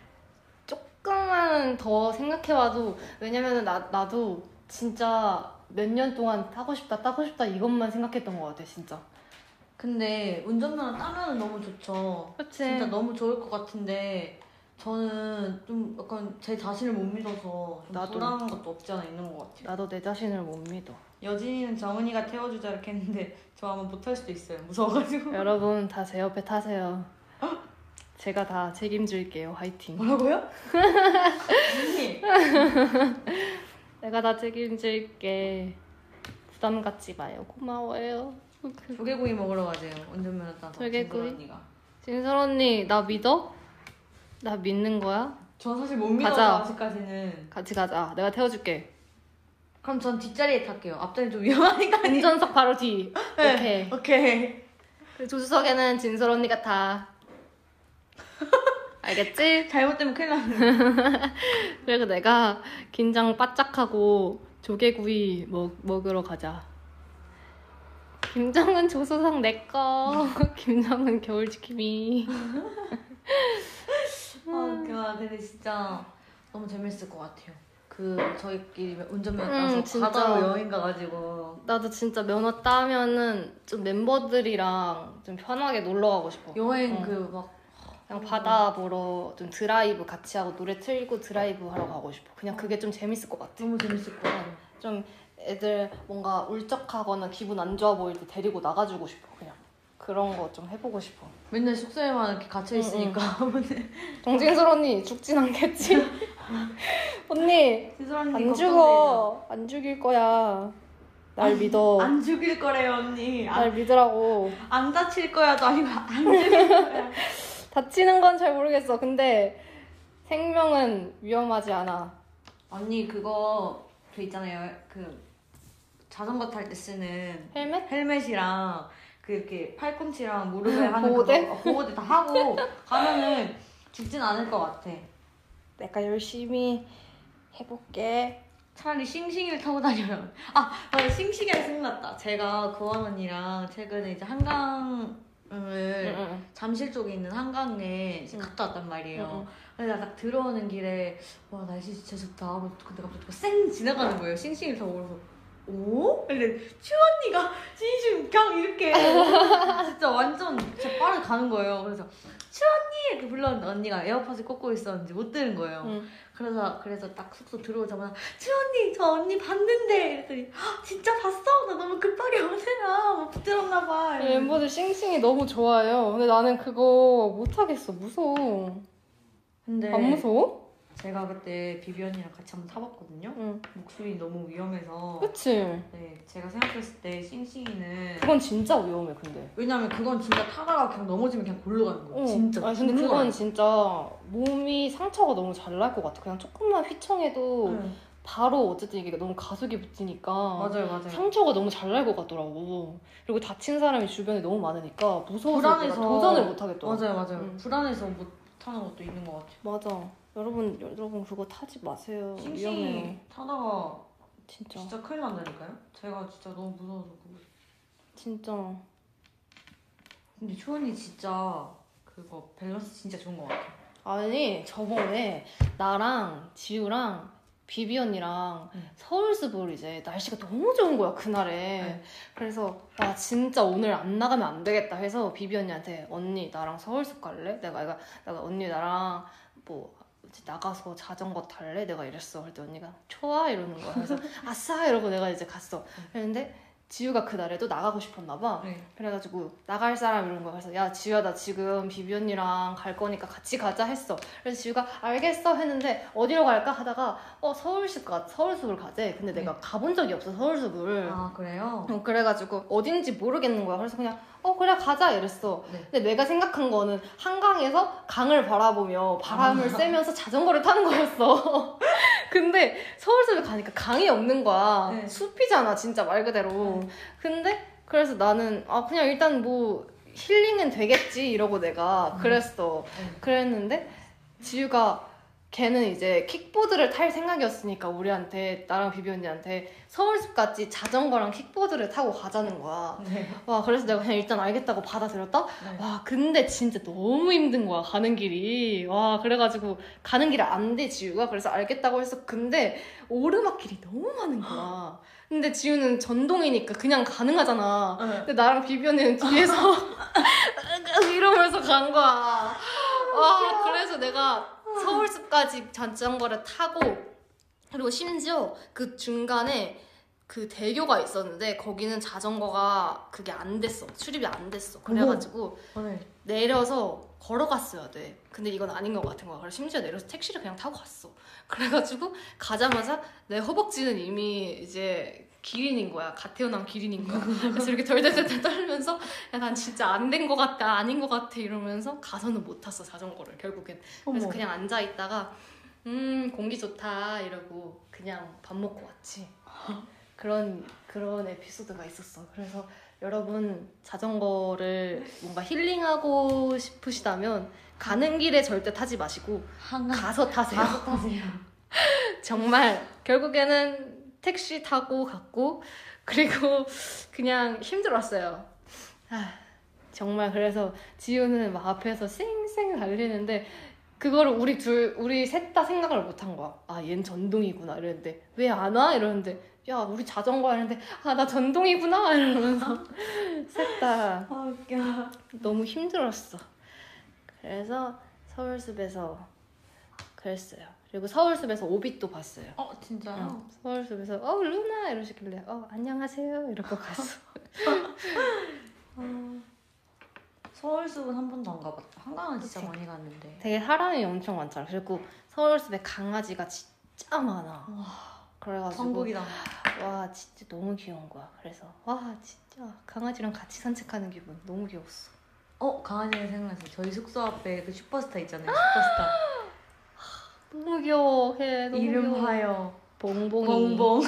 조금만 더 생각해봐도 왜냐면은 나도 진짜 몇 년 동안 타고 싶다 이것만 생각했던 것 같아 진짜. 근데 운전면허 따면 너무 좋죠. 그치. 진짜 너무 좋을 것 같은데 저는 좀 약간 제 자신을 못 믿어서 좀 나도. 불안한 것도 없지 않아 있는 것 같아요. 나도 내 자신을 못 믿어. 여진이는 정은이가 태워주자 이렇게 했는데 저 아마 못할 수도 있어요. 무서워가지고. 여러분 다 제 옆에 타세요. 제가 다 책임질게요. 화이팅. 뭐라고요? 언니. 내가 다 책임질게. 부담 갖지 마요. 고마워요. 조개구이 먹으러 가세요. 운전면허 따서. 조개구이? 진솔 언니가. 진솔 언니 나 믿어? 나 믿는 거야? 전 사실 못 믿어서 가자. 아직까지는. 같이 가자. 내가 태워줄게. 그럼 전 뒷자리에 탈게요. 앞자리 좀 위험하니까. 운전석 바로 뒤. 네. 오케이. 그 조수석에는 진솔 언니가 타. 알겠지? 잘못되면 큰일 나는. 그리고 내가 긴장 바짝하고 조개구이 먹으러 가자. 김정은 조수석 내꺼. 김정은 겨울지킴이. 근데 진짜 너무 재밌을 것 같아요. 저희끼리 운전면허 따서 진짜. 바다로 여행 가가지고. 나도 진짜 면허 따면은 좀 멤버들이랑 좀 편하게 놀러 가고 싶어. 여행 그냥 바다 보러 좀 드라이브 같이 하고 노래 틀고 드라이브 하러 가고 싶어. 그냥 그게 좀 재밌을 것 같아. 너무 재밌을 것 같아요. 좀 애들 뭔가 울적하거나 기분 안 좋아 보일 때 데리고 나가주고 싶어. 그냥 그런 거 좀 해보고 싶어. 맨날 숙소에만 이렇게 갇혀 있으니까. 정진솔 언니 죽진 않겠지? 언니 안 죽어. 안 죽일 거야. 날 믿어. 안 죽일 거래요 언니. 날 믿으라고. 안 다칠 거야도 아니고 안 죽일 거야. 다치는 건 잘 모르겠어. 근데 생명은 위험하지 않아. 언니 그거 있잖아요. 자전거 탈 때 쓰는 헬멧이랑 이렇게 팔꿈치랑 무릎에 하는 보호대? 보호대 다 하고 가면은 죽진 않을 것 같아. 내가 열심히 해볼게. 차라리 싱싱이를 타고 다녀요. 맞아. 싱싱이가 생각났다. 제가 고원 언니랑 최근에 이제 한강을 잠실 쪽에 있는 한강에 이제 갔다 왔단 말이에요. 그래서 딱 들어오는 길에 와 날씨 진짜 좋다. 근데 갑자기 쌩 지나가는 거예요. 싱싱이를 타고. 그래서 오? 근데 추 언니가 진심 그냥 이렇게 진짜 완전 진짜 빠르게 가는 거예요. 그래서 추 언니 이렇게 불렀는데 언니가 에어팟을 꽂고 있었는지 못 들은 거예요. 그래서 딱 숙소 들어오자마자 추 언니 저 언니 봤는데 이랬더니 진짜 봤어? 나 너무 급하게 오느라 못 들었나 봐. 멤버들 싱싱이 너무 좋아해요. 근데 나는 그거 못하겠어. 무서워. 근데 안 무서워? 제가 그때 비비 언니랑 같이 한번 타봤거든요. 목숨이 너무 위험해서. 그치? 네, 제가 생각했을 때 싱싱이는 그건 진짜 위험해 근데. 왜냐면 그건 진짜 타다가 그냥 넘어지면 그냥 골로 가는 거예요. 진짜. 아니 근데 그건 진짜 몸이 상처가 너무 잘 날 것 같아. 그냥 조금만 휘청해도 바로 어쨌든 이게 너무 가속이 붙으니까 맞아요. 상처가 너무 잘 날 것 같더라고. 그리고 다친 사람이 주변에 너무 많으니까 무서워서 내가 도전을 못 하겠더라고. 맞아요. 불안해서 못 타는 것도 있는 것 같아요. 맞아. 여러분 그거 타지 마세요. 싱싱 타다가 진짜 큰일 난다니까요? 제가 진짜 너무 무서워서 그거. 진짜. 근데 초연이 진짜 그거 밸런스 진짜 좋은 것 같아요. 아니 저번에 나랑 지우랑 비비 언니랑 서울숲을 이제 날씨가 너무 좋은 거야 그날에. 그래서 와 진짜 오늘 안 나가면 안 되겠다 해서 비비 언니한테 언니 나랑 서울숲 갈래? 내가 언니 나랑 뭐 나가서 자전거 탈래? 내가 이랬어. 그랬더니 언니가 좋아 이러는 거야. 그래서 아싸 이러고 내가 이제 갔어. 그랬는데 지우가 그날에도 나가고 싶었나 봐. 그래가지고 나갈 사람 이런 거. 그래서 야 지우야 나 지금 비비 언니랑 갈 거니까 같이 가자 했어. 그래서 지우가 알겠어 했는데 어디로 갈까 하다가 서울숲을 가재. 근데 내가 가본 적이 없어 서울숲을. 아 그래요? 그래가지고 어딘지 모르겠는 거야. 그래서 그냥 그래 가자 이랬어. 근데 내가 생각한 거는 한강에서 강을 바라보며 바람을 쐬면서 자전거를 타는 거였어. 근데 서울숲에 가니까 강이 없는 거야. 숲이잖아 진짜 말 그대로. 근데 그래서 나는 그냥 일단 뭐 힐링은 되겠지 이러고 내가 그랬어. 그랬는데 지우가 걔는 이제 킥보드를 탈 생각이었으니까 우리한테 나랑 비비 언니한테 서울숲까지 자전거랑 킥보드를 타고 가자는 거야. 와 그래서 내가 그냥 일단 알겠다고 받아들였다. 와 근데 진짜 너무 힘든 거야 가는 길이. 와 그래가지고 가는 길이 안 돼 지우가. 그래서 알겠다고 했어. 근데 오르막길이 너무 많은 거야. 근데 지우는 전동이니까 그냥 가능하잖아. 근데 나랑 비비 언니는 뒤에서 이러면서 간 거야. 와 그래서 내가 서울숲까지 자전거를 타고 그리고 심지어 그 중간에 그 대교가 있었는데 거기는 자전거가 그게 안 됐어. 출입이 안 됐어. 그래가지고 내려서 걸어갔어야 돼. 근데 이건 아닌 것 같은 거야. 그래서 심지어 내려서 택시를 그냥 타고 갔어. 그래가지고 가자마자 내 허벅지는 이미 이제 기린인 거야. 갓 태어난 기린인 거야. 그래서 이렇게 덜덜덜 떨면서 야, 난 진짜 안 된 것 같다. 아닌 것 같아. 이러면서 가서는 못 탔어 자전거를 결국엔. 그래서 그냥 앉아있다가 공기 좋다 이러고 그냥 밥 먹고 왔지. 그런 에피소드가 있었어. 그래서 여러분 자전거를 뭔가 힐링하고 싶으시다면 가는 길에 절대 타지 마시고 가서 타세요. 정말 결국에는 택시 타고 갔고 그리고 그냥 힘들었어요. 정말 그래서 지우는 막 앞에서 쌩쌩 달리는데 그거를 우리 셋 다 생각을 못한 거야. 얜 전동이구나 이랬는데 왜 안 와? 이러는데 야 우리 자전거 하는데 나 전동이구나 이러면서 셋 다 웃겨. 너무 힘들었어. 그래서 서울숲에서 그랬어요. 그리고 서울숲에서 오빛도 봤어요. 진짜요? 서울숲에서 루나 이러시길래 안녕하세요 이러고 갔어. 서울숲은 한 번도 안 가봤다. 한강은 진짜 많이 갔는데 되게 사람이 엄청 많잖아. 그리고 서울숲에 강아지가 진짜 많아. 그래가지고 천국이다. 와 진짜 너무 귀여운 거야. 그래서 와 진짜 강아지랑 같이 산책하는 기분 너무 귀여웠어. 강아지가 생각났어요. 저희 숙소 앞에 그 슈퍼스타 있잖아요. 슈퍼스타. 너무 귀여워. 걔 너무 이름하여 봉봉이. 봉봉.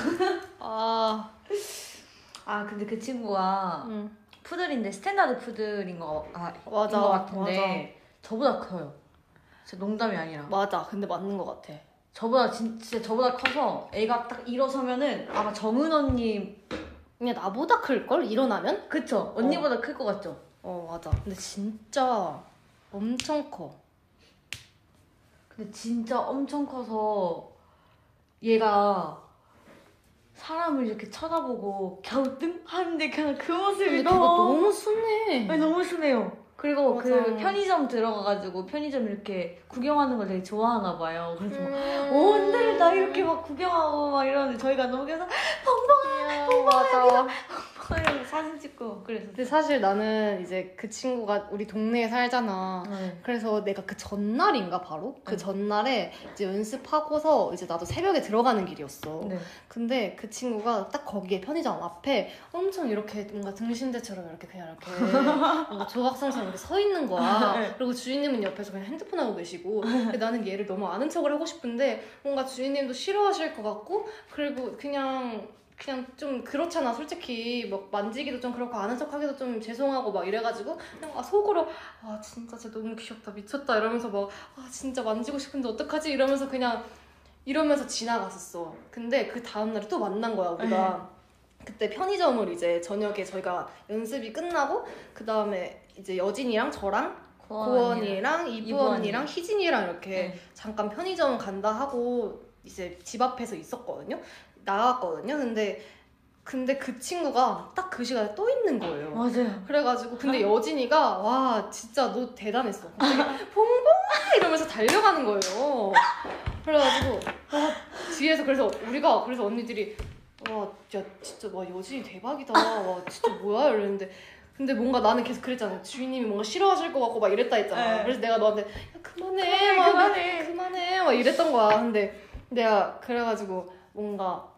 근데 그 친구가 푸들인데 스탠다드 푸들인 거 같은데 저보다 커요. 진짜 농담이 아니라. 맞아. 근데 맞는 거 같아. 진짜 저보다 커서 애가 딱 일어서면은 아마 정은 언니 그냥 나보다 클걸? 일어나면? 그쵸? 언니보다 클 것 같죠? 맞아. 근데 진짜 엄청 커. 근데 진짜 엄청 커서 얘가 사람을 이렇게 쳐다보고 갸우뚱 하는데 그냥 그 모습이 근데 걔가 너무 순해. 아니, 너무 순해요. 그리고 맞아. 그 편의점 들어가가지고 편의점 이렇게 구경하는 걸 되게 좋아하나 봐요. 그래서 막 오늘 나 이렇게 막 구경하고 막 이러는데 저희가 너무 계속 벙벙아 맞아. 이러면서 사진 찍고 그래서. 근데 사실 나는 이제 그 친구가 우리 동네에 살잖아. 그래서 내가 그 전날인가 바로? 그 전날에 이제 연습하고서 이제 나도 새벽에 들어가는 길이었어. 네. 근데 그 친구가 딱 거기에 편의점 앞에 엄청 이렇게 뭔가 등신대처럼 이렇게 그냥 이렇게 뭔가 조각상처럼 이렇게 서 있는 거야. 네. 그리고 주인님은 옆에서 그냥 핸드폰 하고 계시고. 근데 나는 얘를 너무 아는 척을 하고 싶은데 뭔가 주인님도 싫어하실 것 같고 그리고 그냥 좀 그렇잖아. 솔직히 막 만지기도 좀 그렇고 아는 척하기도 좀 죄송하고 막 이래가지고 그냥 속으로 진짜 쟤 너무 귀엽다 미쳤다 이러면서 막 진짜 만지고 싶은데 어떡하지 이러면서 그냥 이러면서 지나갔었어. 근데 그 다음날에 또 만난 거야 우리가. 그때 편의점을 이제 저녁에 저희가 연습이 끝나고 그 다음에 이제 여진이랑 저랑 고원이랑 이부언니랑 희진이랑 이렇게 잠깐 편의점 간다 하고 이제 집 앞에서 있었거든요. 나갔거든요. 근데 그 친구가 딱 그 시간에 또 있는 거예요. 맞아요. 그래가지고 근데 여진이가 와 진짜 너 대단했어. 봉봉아 이러면서 달려가는 거예요. 그래가지고 뒤에서 그래서 언니들이 와 야 진짜 와 여진이 대박이다. 와 진짜 뭐야 이랬는데 근데 뭔가 나는 계속 그랬잖아. 주인님이 뭔가 싫어하실 것 같고 막 이랬다 했잖아. 네. 그래서 내가 너한테 야, 그만해 막 이랬던 거야. 근데 내가 그래가지고 뭔가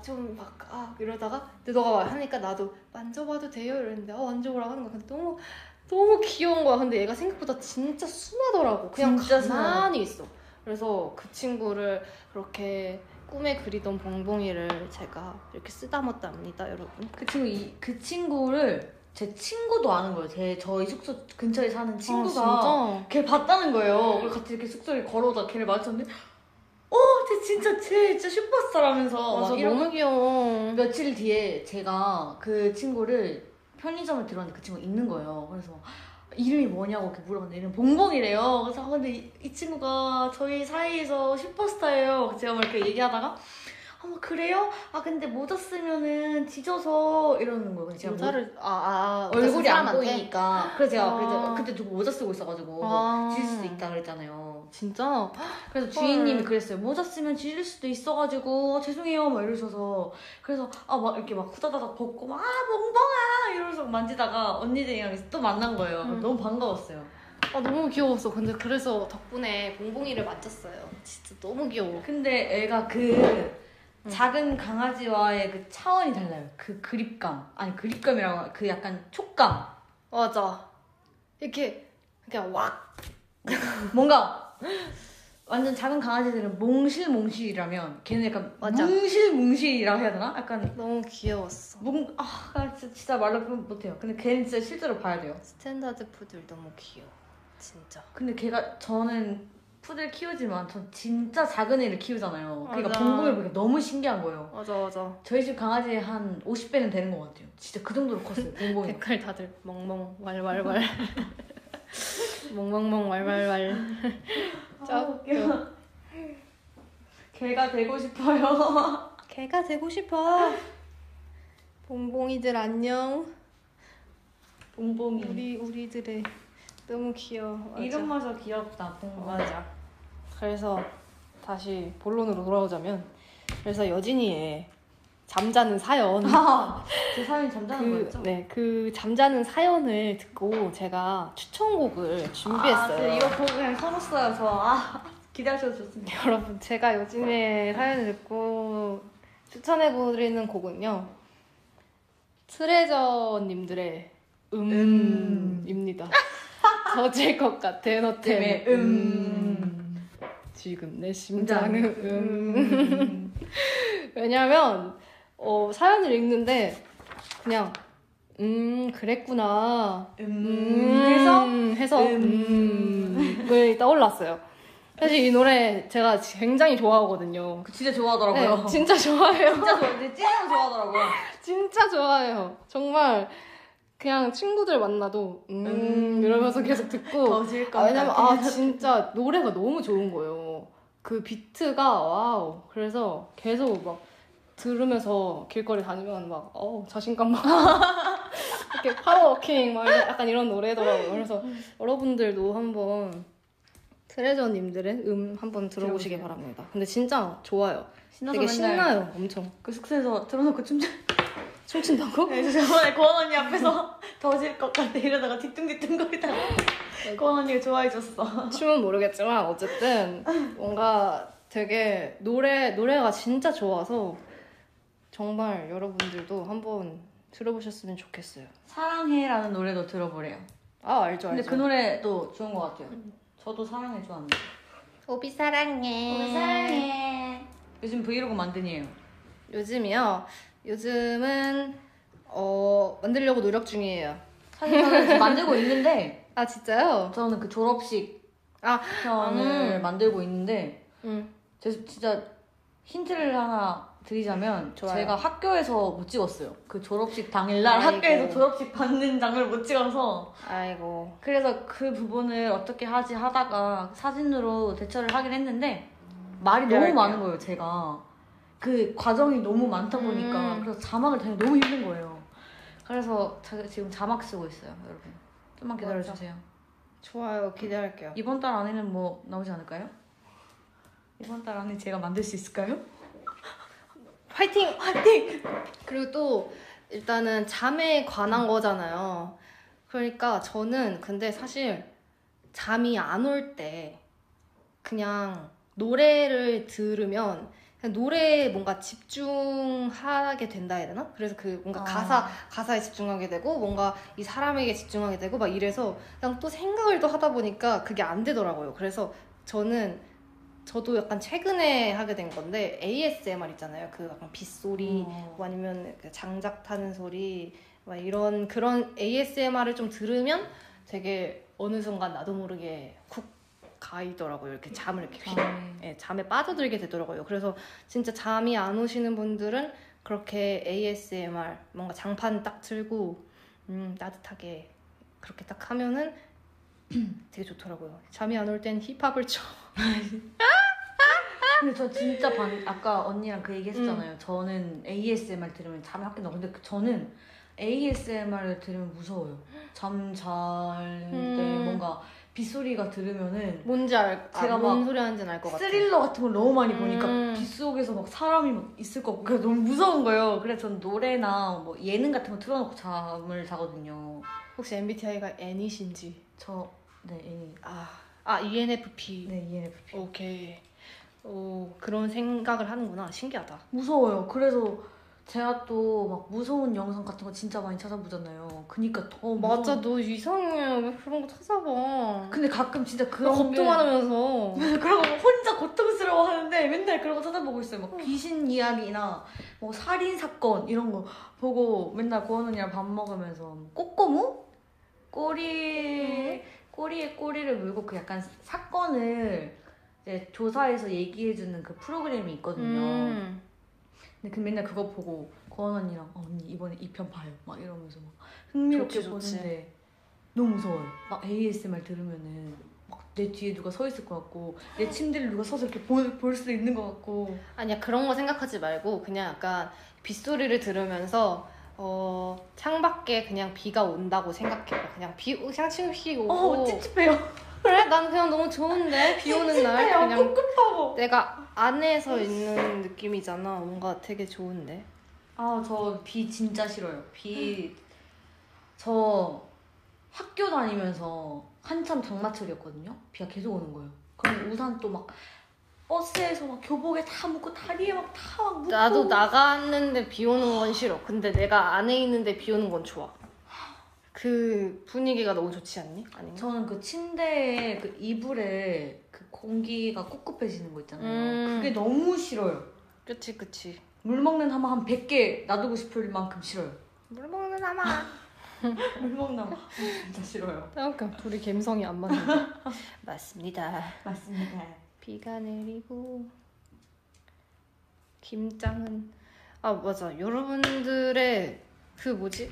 좀 막 이러다가 근데 너가 하니까 나도 만져봐도 돼요 이랬는데 만져보라고 하는 거야. 근데 너무 귀여운 거야. 근데 얘가 생각보다 진짜 순하더라고. 그냥 진짜 가만히 있어. 그래서 그 친구를 그렇게 꿈에 그리던 봉봉이를 제가 이렇게 쓰다듬었답니다, 여러분. 그 친구를 제 친구도 아는 거예요. 저희 숙소 근처에 사는 친구가 진짜? 걔를 봤다는 거예요. 그래서 같이 이렇게 숙소에 걸어오다가 걔를 마주쳤는데 쟤 진짜 슈퍼스타라면서 맞아, 막 너무 귀여워. 며칠 뒤에 제가 그 친구를 편의점에 들어왔는데 그 친구가 있는 거예요. 그래서 이름이 뭐냐고 이렇게 물어봤는데 이름 봉봉이래요. 그래서 근데 이 친구가 저희 사이에서 슈퍼스타예요. 제가 막 이렇게 얘기하다가 그래요? 근데 모자 쓰면은 지져서 이러는 거예요. 제가 모자를 얼굴이 안 보이니까. 그래서 제가 그때 누구 모자 쓰고 있어가지고 지질 수도 있다 그랬잖아요. 진짜? 그래서 주인님이 그랬어요. 모자 쓰면 지질 수도 있어가지고 죄송해요 막 이러셔서 그래서 막 이렇게 막 후다다닥 벗고 막 멍멍아 이러면서 만지다가 언니들이랑 또 만난 거예요. 너무 반가웠어요. 너무 귀여웠어. 근데 그래서 덕분에 봉봉이를 만졌어요. 진짜 너무 귀여워. 근데 애가 그 작은 강아지와의 그 차원이 달라요. 그 그립감. 아니 그립감이라고 그 약간 촉감. 맞아. 이렇게 그냥 왁. 뭔가 완전 작은 강아지들은 몽실몽실이라면 걔는 약간 맞아. 뭉실뭉실이라고 해야 되나? 약간 너무 귀여웠어. 진짜 말로 표현 못해요. 근데 걔는 진짜 실제로 봐야 돼요. 스탠다드 푸들 너무 귀여워. 진짜. 근데 저는 푸들 키우지만 전 진짜 작은 애를 키우잖아요. 그러니까 맞아. 봉봉이를 보니까 너무 신기한 거예요. 맞아. 저희 집 강아지 한 50배는 되는 것 같아요. 진짜 그 정도로 컸어요. 봉봉이. 댓글 다들 멍멍 왈왈왈. 멍멍멍 왈왈왈. 웃겨. 개가 되고 싶어요. 개가 되고 싶어. 봉봉이들 안녕. 봉봉이. 우리들의 너무 귀여워. 맞아. 이름마저 귀엽다. 봉봉. 맞아. 그래서 다시 본론으로 돌아오자면 그래서 여진이의 잠자는 사연. 제 사연이 잠자는 거였죠? 네, 그 잠자는 사연을 듣고 제가 추천곡을 준비했어요. 이거 보고 그냥 서었어요. 기다리셔도 좋습니다. 여러분, 제가 여진이의 사연을 듣고 추천해드리는 곡은요. 트레저님들의 입니다. 터질 것 같아 너 때문에 지금 내 심장은 왜냐면 사연을 읽는데 그냥 그랬구나 해서 을 떠올랐어요. 사실 이 노래 제가 굉장히 좋아하거든요. 진짜 좋아하더라고요. 네, 진짜 좋아해요. 진짜 좋아해요. 찐으로 좋아하더라고요. 진짜 좋아해요. 정말 그냥 친구들 만나도 이러면서 계속 듣고 왜냐면 진짜 노래가 너무 좋은 거예요. 그 비트가 와우. 그래서 계속 막 들으면서 길거리 다니면 막 자신감 막 이렇게 파워워킹 막 약간 이런 노래더라고요. 그래서 여러분들도 한번 트레저님들의 한번 들어보시기 바랍니다. 근데 진짜 좋아요. 되게 신나요, 엄청. 그 숙소에서 틀어놓고 춤춘다고? 네, 저번에 고원 언니 앞에서 더질 것 같아 이러다가 뒤뚱뒤뚱 거리다가 고원 언니가 좋아해줬어. 춤은 모르겠지만 어쨌든 뭔가 되게 노래가 진짜 좋아서 정말 여러분들도 한번 들어보셨으면 좋겠어요. 사랑해라는 노래도 들어보래요. 알죠. 근데 그 노래도 좋은 것 같아요. 저도 사랑해 좋아합니다. 오비 사랑해. 오비 사랑해. 요즘 브이로그 만드니에요? 요즘이요? 요즘은 만들려고 노력 중이에요. 사실 저는 지금 만들고 있는데 아 진짜요? 저는 그 졸업식 편을 만들고 있는데 제가 진짜 힌트를 하나 드리자면 좋아요. 제가 학교에서 못 찍었어요. 그 졸업식 당일날 학교에서 졸업식 받는 장을 못 찍어서 아이고. 그래서 그 부분을 어떻게 하지 하다가 사진으로 대처를 하긴 했는데 말이 너무 많은 거예요. 제가 그 과정이 너무 많다 보니까 그래서 자막을 다니 너무 힘든 거예요. 그래서 제가 지금 자막 쓰고 있어요. 여러분 좀만 기다려주세요. 좋아요. 기대할게요. 이번 달 안에는 뭐 나오지 않을까요? 이번 달 안에 제가 만들 수 있을까요? 화이팅! 화이팅! 그리고 또 일단은 잠에 관한 거잖아요. 그러니까 저는 근데 사실 잠이 안 올 때 그냥 노래를 들으면 그냥 노래에 뭔가 집중하게 된다 해야 되나? 그래서 그 뭔가 가사에 집중하게 되고 뭔가 이 사람에게 집중하게 되고 막 이래서 그냥 또 생각을 또 하다 보니까 그게 안 되더라고요. 그래서 저도 약간 최근에 하게 된 건데 ASMR 있잖아요. 그 약간 빗소리 뭐 아니면 그 장작 타는 소리 막 이런 그런 ASMR을 좀 들으면 되게 어느 순간 나도 모르게 쿡 가이더라고요. 이렇게 잠을 이렇게 잠에 빠져들게 되더라고요. 그래서 진짜 잠이 안 오시는 분들은 그렇게 ASMR 뭔가 장판 딱 틀고 따뜻하게 그렇게 딱 하면은 되게 좋더라고요. 잠이 안 올 땐 힙합을 쳐. 근데 저 진짜 아까 언니랑 그 얘기 했었잖아요. 저는 ASMR 들으면 잠이 확 깬다고. 근데 저는 ASMR을 들으면 무서워요. 잠 잘 때 뭔가 빗소리가 들으면은 뭔지 제가 뭔 소리 하는지는 알 것 같아요. 스릴러 같은 걸 너무 많이 보니까 빗속에서 막 사람이 막 있을 것 같고 그래서 너무 무서운 거예요. 그래서 전 노래나 뭐 예능 같은 거 틀어놓고 잠을 자거든요. 혹시 MBTI가 N이신지? 네, N. ENFP. 네, ENFP. 오케이. 그런 생각을 하는구나. 신기하다. 무서워요. 그래서 제가 또 막 무서운 영상 같은 거 진짜 많이 찾아보잖아요. 그니까 더 맞아, 너 이상해. 왜 그런 거 찾아봐. 근데 가끔 진짜 그런 걱정하면서 그런 거 혼자 고통스러워 하는데 맨날 그런 거 찾아보고 있어요. 막 귀신 이야기나 뭐 살인 사건 이런 거 보고 맨날 고원 언니랑 밥 먹으면서 꼬꼬무? 꼬리에 꼬리를 물고 그 약간 사건을 이제 조사해서 얘기해주는 그 프로그램이 있거든요. 근데 그 맨날 그거 보고 고원 언니랑 언니 이번에 2편 봐요 막 이러면서 막 흥미롭게 보는데 너무 무서워요. 막 ASMR 들으면은 막 내 뒤에 누가 서 있을 것 같고 내 침대를 누가 서서 이렇게 볼 수도 있는 것 같고. 아니야, 그런 거 생각하지 말고 그냥 약간 빗소리를 들으면서 창밖에 그냥 비가 온다고 생각해요. 그냥 그냥 칭칭 오고. 찝찝해요. 그래? 난 그냥 너무 좋은데 비 오는 날 그냥 꿉꿉하고. 내가 안에서 있는 느낌이잖아. 뭔가 되게 좋은데. 저 비 진짜 싫어요. 저 학교 다니면서 한참 장마철이었거든요. 비가 계속 오는 거예요. 그럼 우산 또 막 버스에서 막 교복에 다 묶고 다리에 막 다 묶고. 나도 나갔는데 비 오는 건 싫어. 근데 내가 안에 있는데 비 오는 건 좋아. 그 분위기가 너무 좋지 않니? 아닌가? 저는 그 침대에 그 이불에 그 공기가 꿉꿉해지는 거 있잖아요. 그게 너무 싫어요. 그치. 물 먹는 하마 한 100개 놔두고 싶을 만큼 싫어요. 물 먹는 하마. 물 먹는 하마 진짜 싫어요. 그러니까 둘이 감성이 안 맞는데. 맞습니다. 비가 내리고 김장은 맞아. 여러분들의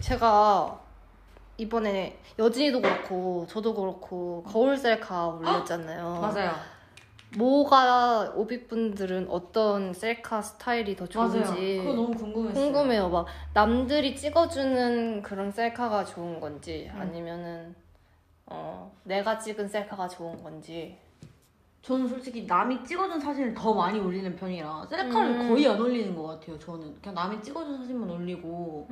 제가 이번에 여진이도 그렇고 저도 그렇고 거울 셀카 올렸잖아요. 맞아요. 뭐가 오빛분들은 어떤 셀카 스타일이 더 좋은지 맞아요. 그거 너무 궁금해요. 막 남들이 찍어주는 그런 셀카가 좋은 건지 아니면은 내가 찍은 셀카가 좋은 건지. 저는 솔직히 남이 찍어준 사진을 더 많이 올리는 편이라 셀카를 거의 안 올리는 것 같아요. 저는 그냥 남이 찍어준 사진만 올리고.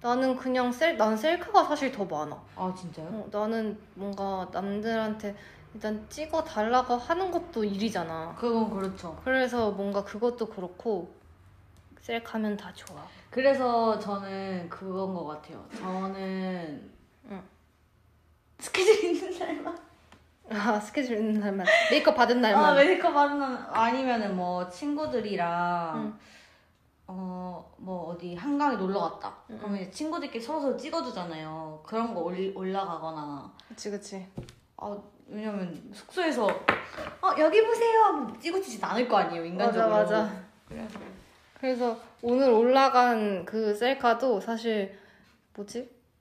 나는 그냥 난 셀카가 사실 더 많아. 아 진짜요? 나는 뭔가 남들한테 일단 찍어달라고 하는 것도 일이잖아. 그건 그렇죠. 그래서 뭔가 그것도 그렇고 셀카면 다 좋아. 그래서 저는 그건 것 같아요. 저는 스케줄 있는 날만. 아, 스케줄 있는 날만. 메이크업 받은 날만. 메이크업 받은 날 아니면은 뭐 친구들이랑 뭐 어디 한강에 놀러 갔다. 그러면 이제 친구들끼리 서로 찍어주잖아요. 그런 거 올라가거나. 그치. 왜냐면 숙소에서 여기 보세요 하면 찍어주진 않을 거 아니에요, 인간적으로. 맞아. 그래서 오늘 올라간 그 셀카도 사실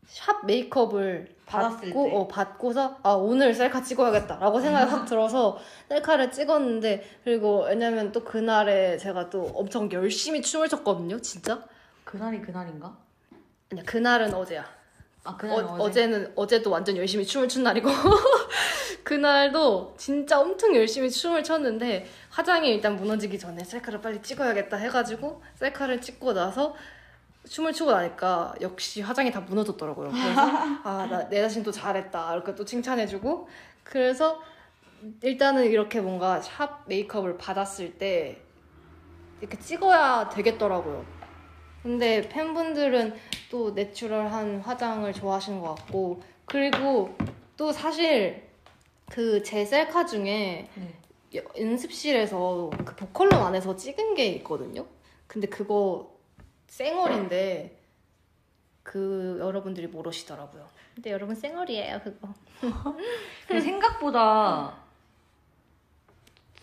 샵 메이크업을 받고서 오늘 셀카 찍어야겠다라고 생각이 확 들어서 셀카를 찍었는데, 그리고 왜냐면 또 그날에 제가 또 엄청 열심히 춤을 췄거든요. 진짜? 그날이 그날인가? 아니야, 그날은 어제야. 그날은 어제? 어제도 완전 열심히 춤을 춘 날이고 그날도 진짜 엄청 열심히 춤을 췄는데 화장이 일단 무너지기 전에 셀카를 빨리 찍어야겠다 해가지고 셀카를 찍고 나서 춤을 추고 나니까 역시 화장이 다 무너졌더라고요. 그래서 내 자신도 잘했다 이렇게 또 칭찬해주고, 그래서 일단은 이렇게 뭔가 샵 메이크업을 받았을 때 이렇게 찍어야 되겠더라고요. 근데 팬분들은 또 내추럴한 화장을 좋아하시는 것 같고, 그리고 또 사실 그 제 셀카 중에 연습실에서 그 보컬룸 안에서 찍은 게 있거든요. 근데 그거 쌩얼인데 그 여러분들이 모르시더라고요. 근데 여러분 쌩얼이에요 그거. 생각보다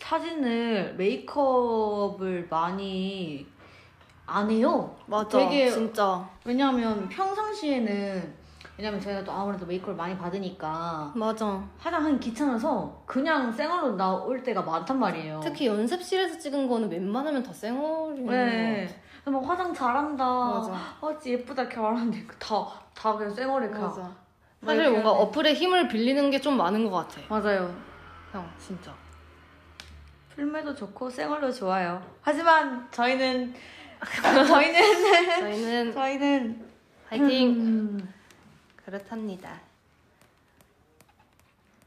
사진을 메이크업을 많이 안 해요. 맞아. 되게 진짜. 왜냐면 평상시에는 제가 또 아무래도 메이크업을 많이 받으니까 맞아. 화장하기 귀찮아서 그냥 쌩얼로 나올 때가 많단 말이에요. 특히 연습실에서 찍은 거는 웬만하면 다 쌩얼이에요. 네. 막 화장 잘한다. 맞아. 예쁘다 이렇게 말하는데 다 그냥 쌩얼에 그냥. 맞아. 사실 뭔가 어플에 힘을 빌리는 게 좀 많은 것 같아. 맞아요. 형 진짜. 필메도 좋고 쌩얼도 좋아요. 하지만 저희는 화이팅! 그렇답니다.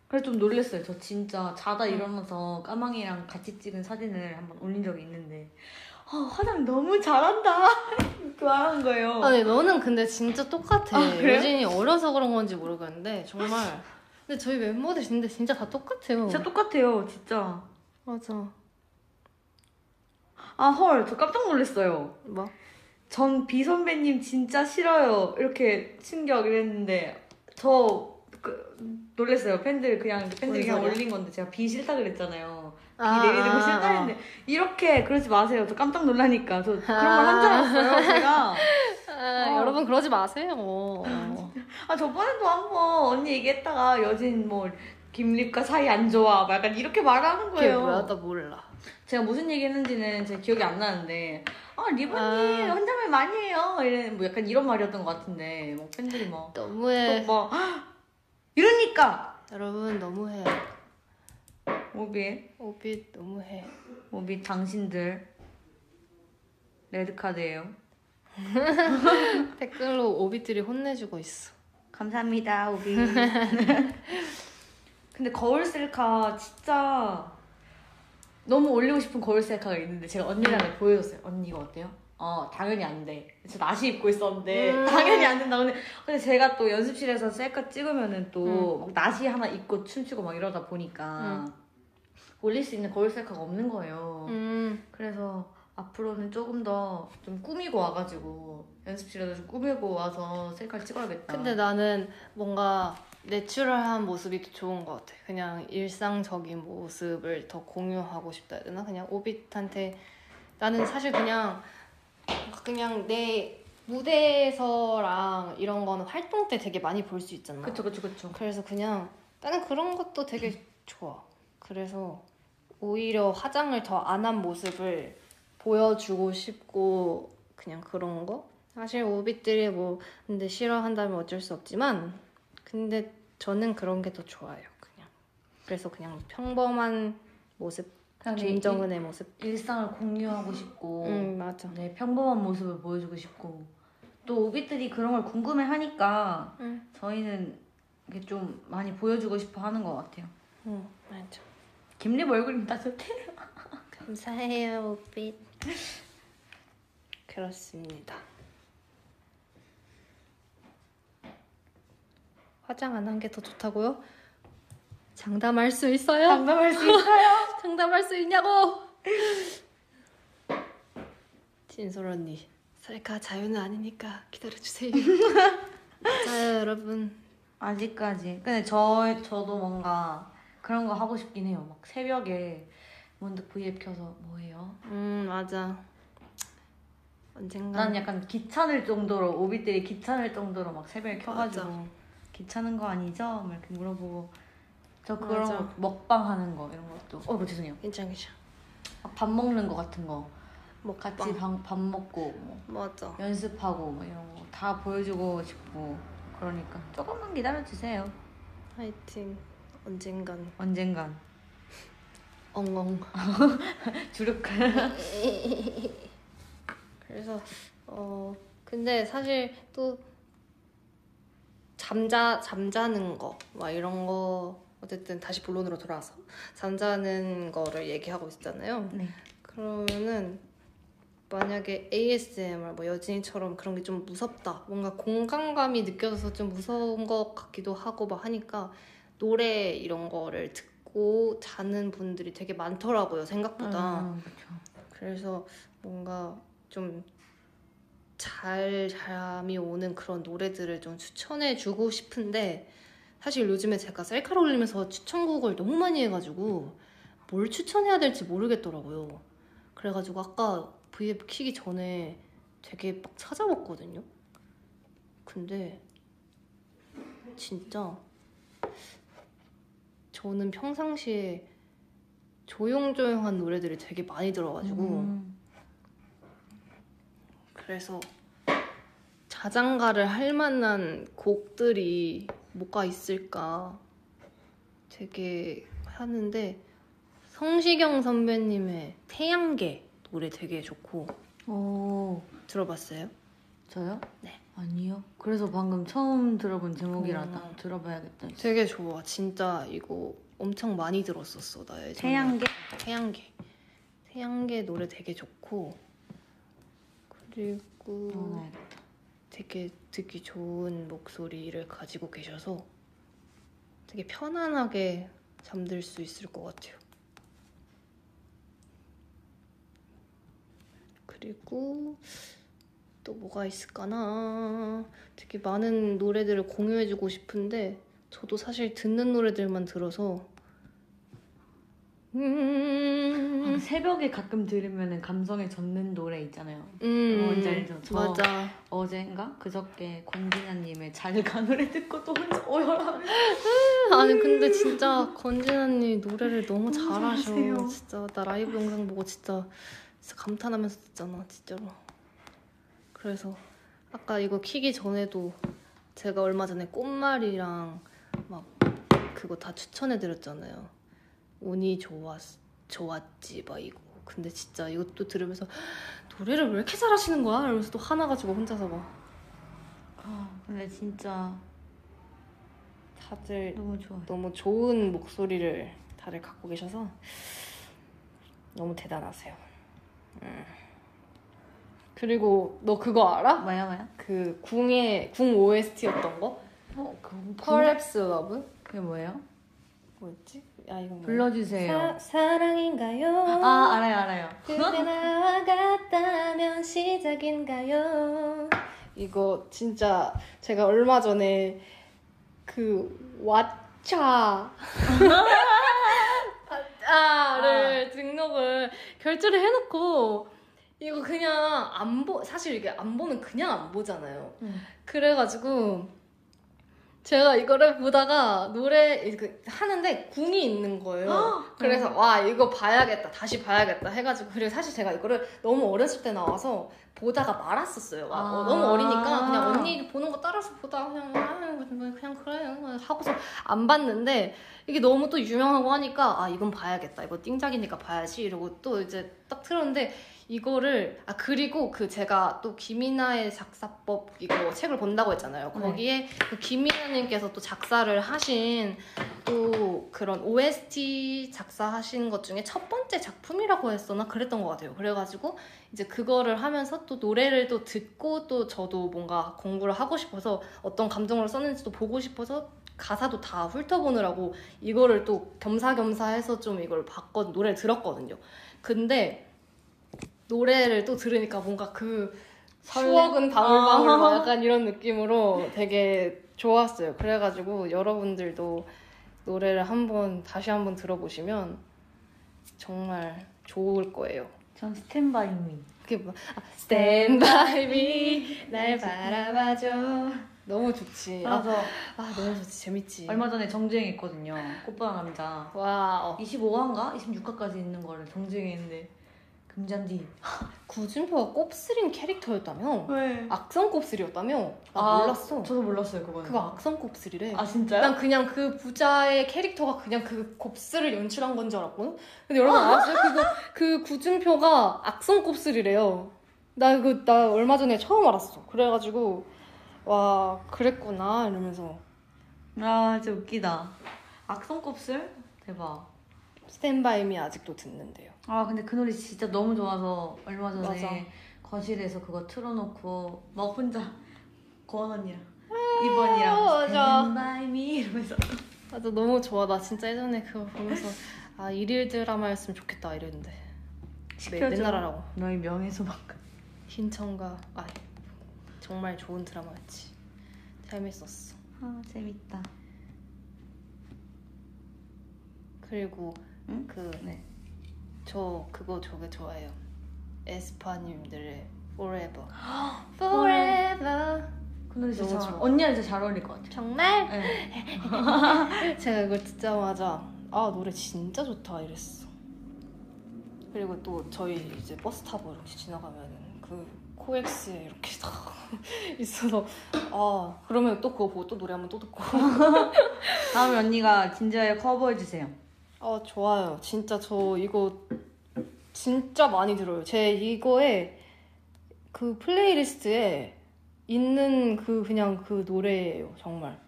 그래서 좀 놀랬어요. 저 진짜 자다 일어나서 까망이랑 같이 찍은 사진을 한번 올린 적이 있는데 화장 너무 잘한다 이렇게 말하는 거예요. 아니 너는 근데 진짜 똑같아. 그래요? 유진이 어려서 그런 건지 모르겠는데 정말. 근데 저희 멤버들 진짜 다 똑같아요. 진짜 똑같아요. 진짜. 맞아. 헐, 저 깜짝 놀랐어요. 뭐? 전 비 선배님 진짜 싫어요. 이렇게 충격 이랬는데 놀랐어요. 팬들이 그냥 올린 건데 제가 비 싫다 그랬잖아요. 비 내리는 거 싫다 했는데 이렇게 그러지 마세요. 저 깜짝 놀라니까 저 그런 걸 한 줄 알았어요. 제가. 여러분 그러지 마세요. 저번에도 한번 언니 얘기했다가 여진 뭐 김립과 사이 안 좋아 막 약간 이렇게 말하는 거예요. 그게 뭐야? 나 몰라. 제가 무슨 얘기 했는지는 제 기억이 안 나는데 리본님 혼잣말 많이 해요 뭐 약간 이런 말이었던 것 같은데 뭐 팬들이 막 너무해. 막 이러니까 여러분 너무해. 오빛 너무해. 오빛 당신들 레드카드예요. 댓글로 오빛들이 혼내주고 있어. 감사합니다 오빛. 근데 거울 셀카 진짜 너무 올리고 싶은 거울 셀카가 있는데 제가 언니랑 보여줬어요. 언니 이거 어때요? 당연히 안 돼. 저 나시 입고 있었는데 당연히 안 된다. 근데 제가 또 연습실에서 셀카 찍으면은 또 막 나시 하나 입고 춤추고 막 이러다 보니까 올릴 수 있는 거울 셀카가 없는 거예요. 그래서 앞으로는 조금 더 좀 꾸미고 와가지고 연습실에서 좀 꾸미고 와서 셀카를 찍어야겠다. 근데 나는 뭔가 내추럴한 모습이 더 좋은 것 같아. 그냥 일상적인 모습을 더 공유하고 싶다 해야 되나? 그냥 오빛한테 나는 사실 그냥 내 무대에서랑 이런 거는 활동 때 되게 많이 볼 수 있잖아. 그쵸. 그래서 그냥 나는 그런 것도 되게 좋아. 그래서 오히려 화장을 더 안 한 모습을 보여주고 싶고 그냥 그런 거? 사실 오빛들이 뭐 근데 싫어한다면 어쩔 수 없지만 근데 저는 그런 게 더 좋아요. 그냥 그래서 그냥 평범한 모습, 김정은의 모습, 일상을 공유하고 싶고 맞아. 네, 평범한 모습을 보여주고 싶고 또 오빛들이 그런 걸 궁금해하니까 저희는 이게 좀 많이 보여주고 싶어 하는 것 같아요. 맞아. 김립 얼굴이 따뜻해. 감사해요, 오빛. 그렇습니다. 화장 안 한 게 더 좋다고요? 장담할 수 있어요? 장담할 수 있어요? 장담할 수 있냐고! 진솔 언니, 셀카 자유는 아니니까 기다려주세요. 맞아요, 여러분. 아직까지. 근데 저도 뭔가 그런 거 하고 싶긴 해요. 막 새벽에 문득 V앱 켜서 뭐해요? 맞아. 언젠가. 난 약간 귀찮을 정도로 오빛들이 귀찮을 정도로 막 새벽에 켜가지고 맞아. 귀찮은 거 아니죠? 막 이렇게 물어보고 저 그런 맞아. 거 먹방 하는 거 이런 것도 죄송해요. 괜찮아. 밥 먹는 거 같은 거 먹방. 같이 밥 먹고 뭐 맞아. 연습하고 뭐 이런 거 다 보여주고 싶고 그러니까 조금만 기다려주세요. 화이팅. 언젠간. 엉엉. 주룩할. 그래서 근데 사실 또 잠자는 거 막 이런 거 어쨌든 다시 본론으로 돌아와서 잠자는 거를 얘기하고 있잖아요. 네. 그러면은 만약에 ASMR 뭐 여진이처럼 그런 게 좀 무섭다, 뭔가 공간감이 느껴져서 좀 무서운 것 같기도 하고 막 하니까 노래 이런 거를 듣고 자는 분들이 되게 많더라고요, 생각보다. 그렇죠. 그래서 뭔가 좀 잘 잠이 오는 그런 노래들을 좀 추천해주고 싶은데 사실 요즘에 제가 셀카를 올리면서 추천곡을 너무 많이 해가지고 뭘 추천해야 될지 모르겠더라고요. 그래가지고 아까 V앱 키기 전에 되게 막 찾아봤거든요. 근데 진짜 저는 평상시에 조용조용한 노래들이 되게 많이 들어가지고 그래서 자장가를 할 만한 곡들이 뭐가 있을까 되게 하는데 성시경 선배님의 태양계 노래 되게 좋고. 오. 들어봤어요? 저요? 네. 아니요. 그래서 방금 처음 들어본 제목이라다 들어봐야겠다. 되게 좋아. 진짜 이거 엄청 많이 들었었어. 나 태양계? 태양계 노래 되게 좋고 그리고 넣어놔야겠다. 되게 듣기 좋은 목소리를 가지고 계셔서 되게 편안하게 잠들 수 있을 것 같아요. 그리고 또 뭐가 있을까나. 되게 많은 노래들을 공유해주고 싶은데 저도 사실 듣는 노래들만 들어서 새벽에 가끔 들으면 감성에 젖는 노래 있잖아요. 뭔지 알죠? 맞아. 어젠가? 그저께 권진아님의 잘가 노래 듣고 또 혼자 오열하면서 아니 근데 진짜 권진아님 노래를 너무 잘하셔. 잘하세요. 진짜 나 라이브 영상 보고 진짜 감탄하면서 듣잖아 진짜로. 그래서 아까 이거 키기 전에도 제가 얼마 전에 꽃말이랑 막 그거 다 추천해드렸잖아요. 운이 좋았지 막 이거. 근데 진짜 이것도 들으면서 노래를 왜 이렇게 잘하시는 거야? 이러면서 또 화나 가지고 혼자서 막. 근데 진짜 다들 너무 좋아요. 너무 좋은 목소리를 다들 갖고 계셔서 너무 대단하세요. 그리고 너 그거 알아? 뭐야? 그 궁 OST였던 거? Perhaps Love? 그게 뭐예요? 뭐였지? 야 이거 뭐야? 불러주세요. 사랑인가요? 알아요. 그대 나와 같다면 시작인가요? 이거 진짜 제가 얼마 전에 그 왓챠를 등록을 결제를 해놓고 이거 그냥 사실 이게 안 보는 그냥 안 보잖아요. 그래가지고 제가 이거를 보다가 노래 하는데 궁이 있는 거예요. 그래서 와 이거 봐야겠다 다시 봐야겠다 해가지고 그리고 사실 제가 이거를 너무 어렸을 때 나와서 보다가 말았었어요. 너무 어리니까 그냥 언니 보는 거 따라서 보다가 그냥 그래 하고서 안 봤는데 이게 너무 또 유명하고 하니까 이건 봐야겠다 이거 띵작이니까 봐야지 이러고 또 이제 딱 틀었는데 이거를 그리고 제가 또 김이나의 작사법 이거 책을 본다고 했잖아요. 거기에 그 김이나님께서 또 작사를 하신 또 그런 OST 작사하신 것 중에 첫 번째 작품이라고 했었나 그랬던 것 같아요. 그래가지고 이제 그거를 하면서 또 노래를 또 듣고 또 저도 뭔가 공부를 하고 싶어서 어떤 감정으로 썼는지도 보고 싶어서 가사도 다 훑어보느라고 이거를 또 겸사겸사 해서 좀 이걸 노래를 들었거든요. 근데 노래를 또 들으니까 뭔가 추억은 방울방울 막 약간 이런 느낌으로 되게 좋았어요. 그래가지고 여러분들도 노래를 다시 한번 들어보시면 정말 좋을 거예요. 전 Stand By Me. 그게 Stand By Me 날 바라봐줘. 너무 좋지. 맞아. 너무 좋지. 재밌지. 얼마 전에 정주행했거든요. 꽃보다 남자. 와. 25화인가? 26화까지 있는 거를 정주행했는데 금잔디. 구준표가 곱슬인 캐릭터였다며? 왜? 악성 곱슬이었다며? 나 몰랐어. 저도 몰랐어요 그거는. 그거 악성 곱슬이래. 진짜요? 난 그냥 그 부자의 캐릭터가 그냥 그 곱슬을 연출한 건 줄 알았거든? 근데 여러분 알았어요? 그 구준표가 악성 곱슬이래요. 나 얼마 전에 처음 알았어. 그래가지고 와 그랬구나 이러면서. 진짜 웃기다. 악성 곱슬? 대박. 스탠바이미 아직도 듣는데요. 근데 그 노래 진짜 너무 좋아서 얼마 전에 맞아. 거실에서 그거 틀어놓고 막 혼자 고원 언니랑 이번이랑 Stand By Me 이러면서. 맞아 너무 좋아. 나 진짜 예전에 그거 보면서 일일 드라마였으면 좋겠다 이랬는데 맨날 하라고. 너의 명예소만큼. 흰청가 정말 좋은 드라마였지. 재밌었어. 재밌다. 그리고 응? 저 저게 좋아해요. 에스파님들의 Forever. Forever. 그 노래 진짜 좋아. 언니랑 진짜 잘 어울릴 것 같아요. 정말? 네. 제가 이걸 듣자마자 노래 진짜 좋다 이랬어. 그리고 또 저희 이제 버스 타고 이렇게 지나가면 코엑스에 이렇게 딱 있어서 그러면 또 그거 보고 또 노래 한번 또 듣고. 다음에 언니가 진지하게 커버해주세요. 좋아요. 진짜 저 이거 진짜 많이 들어요. 제 이거에 플레이리스트에 있는 그냥 노래예요. 정말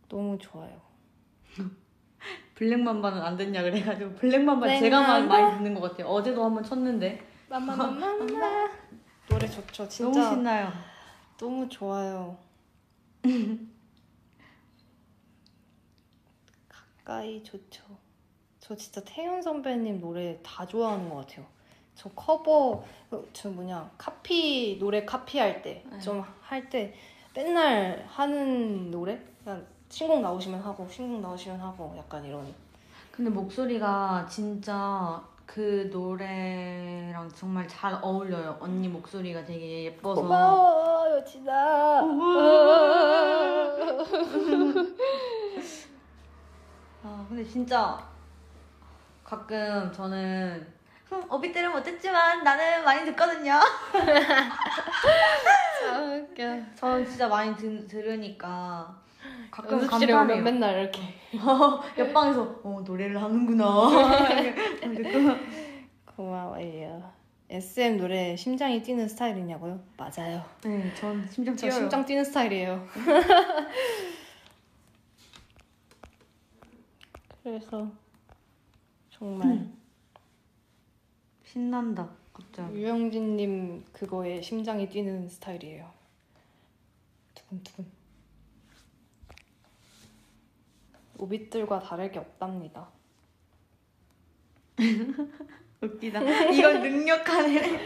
너무 좋아요. 블랙맘바는 안 됐냐 그래가지고 블랙맘바 제가 많이 듣는 것 같아요. 어제도 한번 쳤는데 맘마맘마 노래 좋죠. 진짜 너무 신나요. 너무 좋아요. 가까이 좋죠. 저 진짜 태연 선배님 노래 다 좋아하는 것 같아요. 저 노래 카피할 때 좀 할 때 맨날 하는 노래? 그냥 신곡 나오시면 하고 약간 이런. 근데 목소리가 진짜 그 노래랑 정말 잘 어울려요. 언니 목소리가 되게 예뻐서. 고마워 여친아. 근데 진짜 가끔 저는 어비때는 못했지만 나는 많이 듣거든요. 웃겨. 저는 진짜 많이 들으니까 가끔 연습실에 오면 맨날 이렇게 옆방에서 노래를 하는구나. 고마워요. SM 노래 심장이 뛰는 스타일이냐고요? 맞아요. 네, 전 심장 저 뛰어요. 심장 뛰는 스타일이에요. 그래서 정말 신난다. 갑자기. 유영진님 그거에 심장이 뛰는 스타일이에요. 두근두근. 오빛들과 다를 게 없답니다. 웃기다. 이걸 능력하네.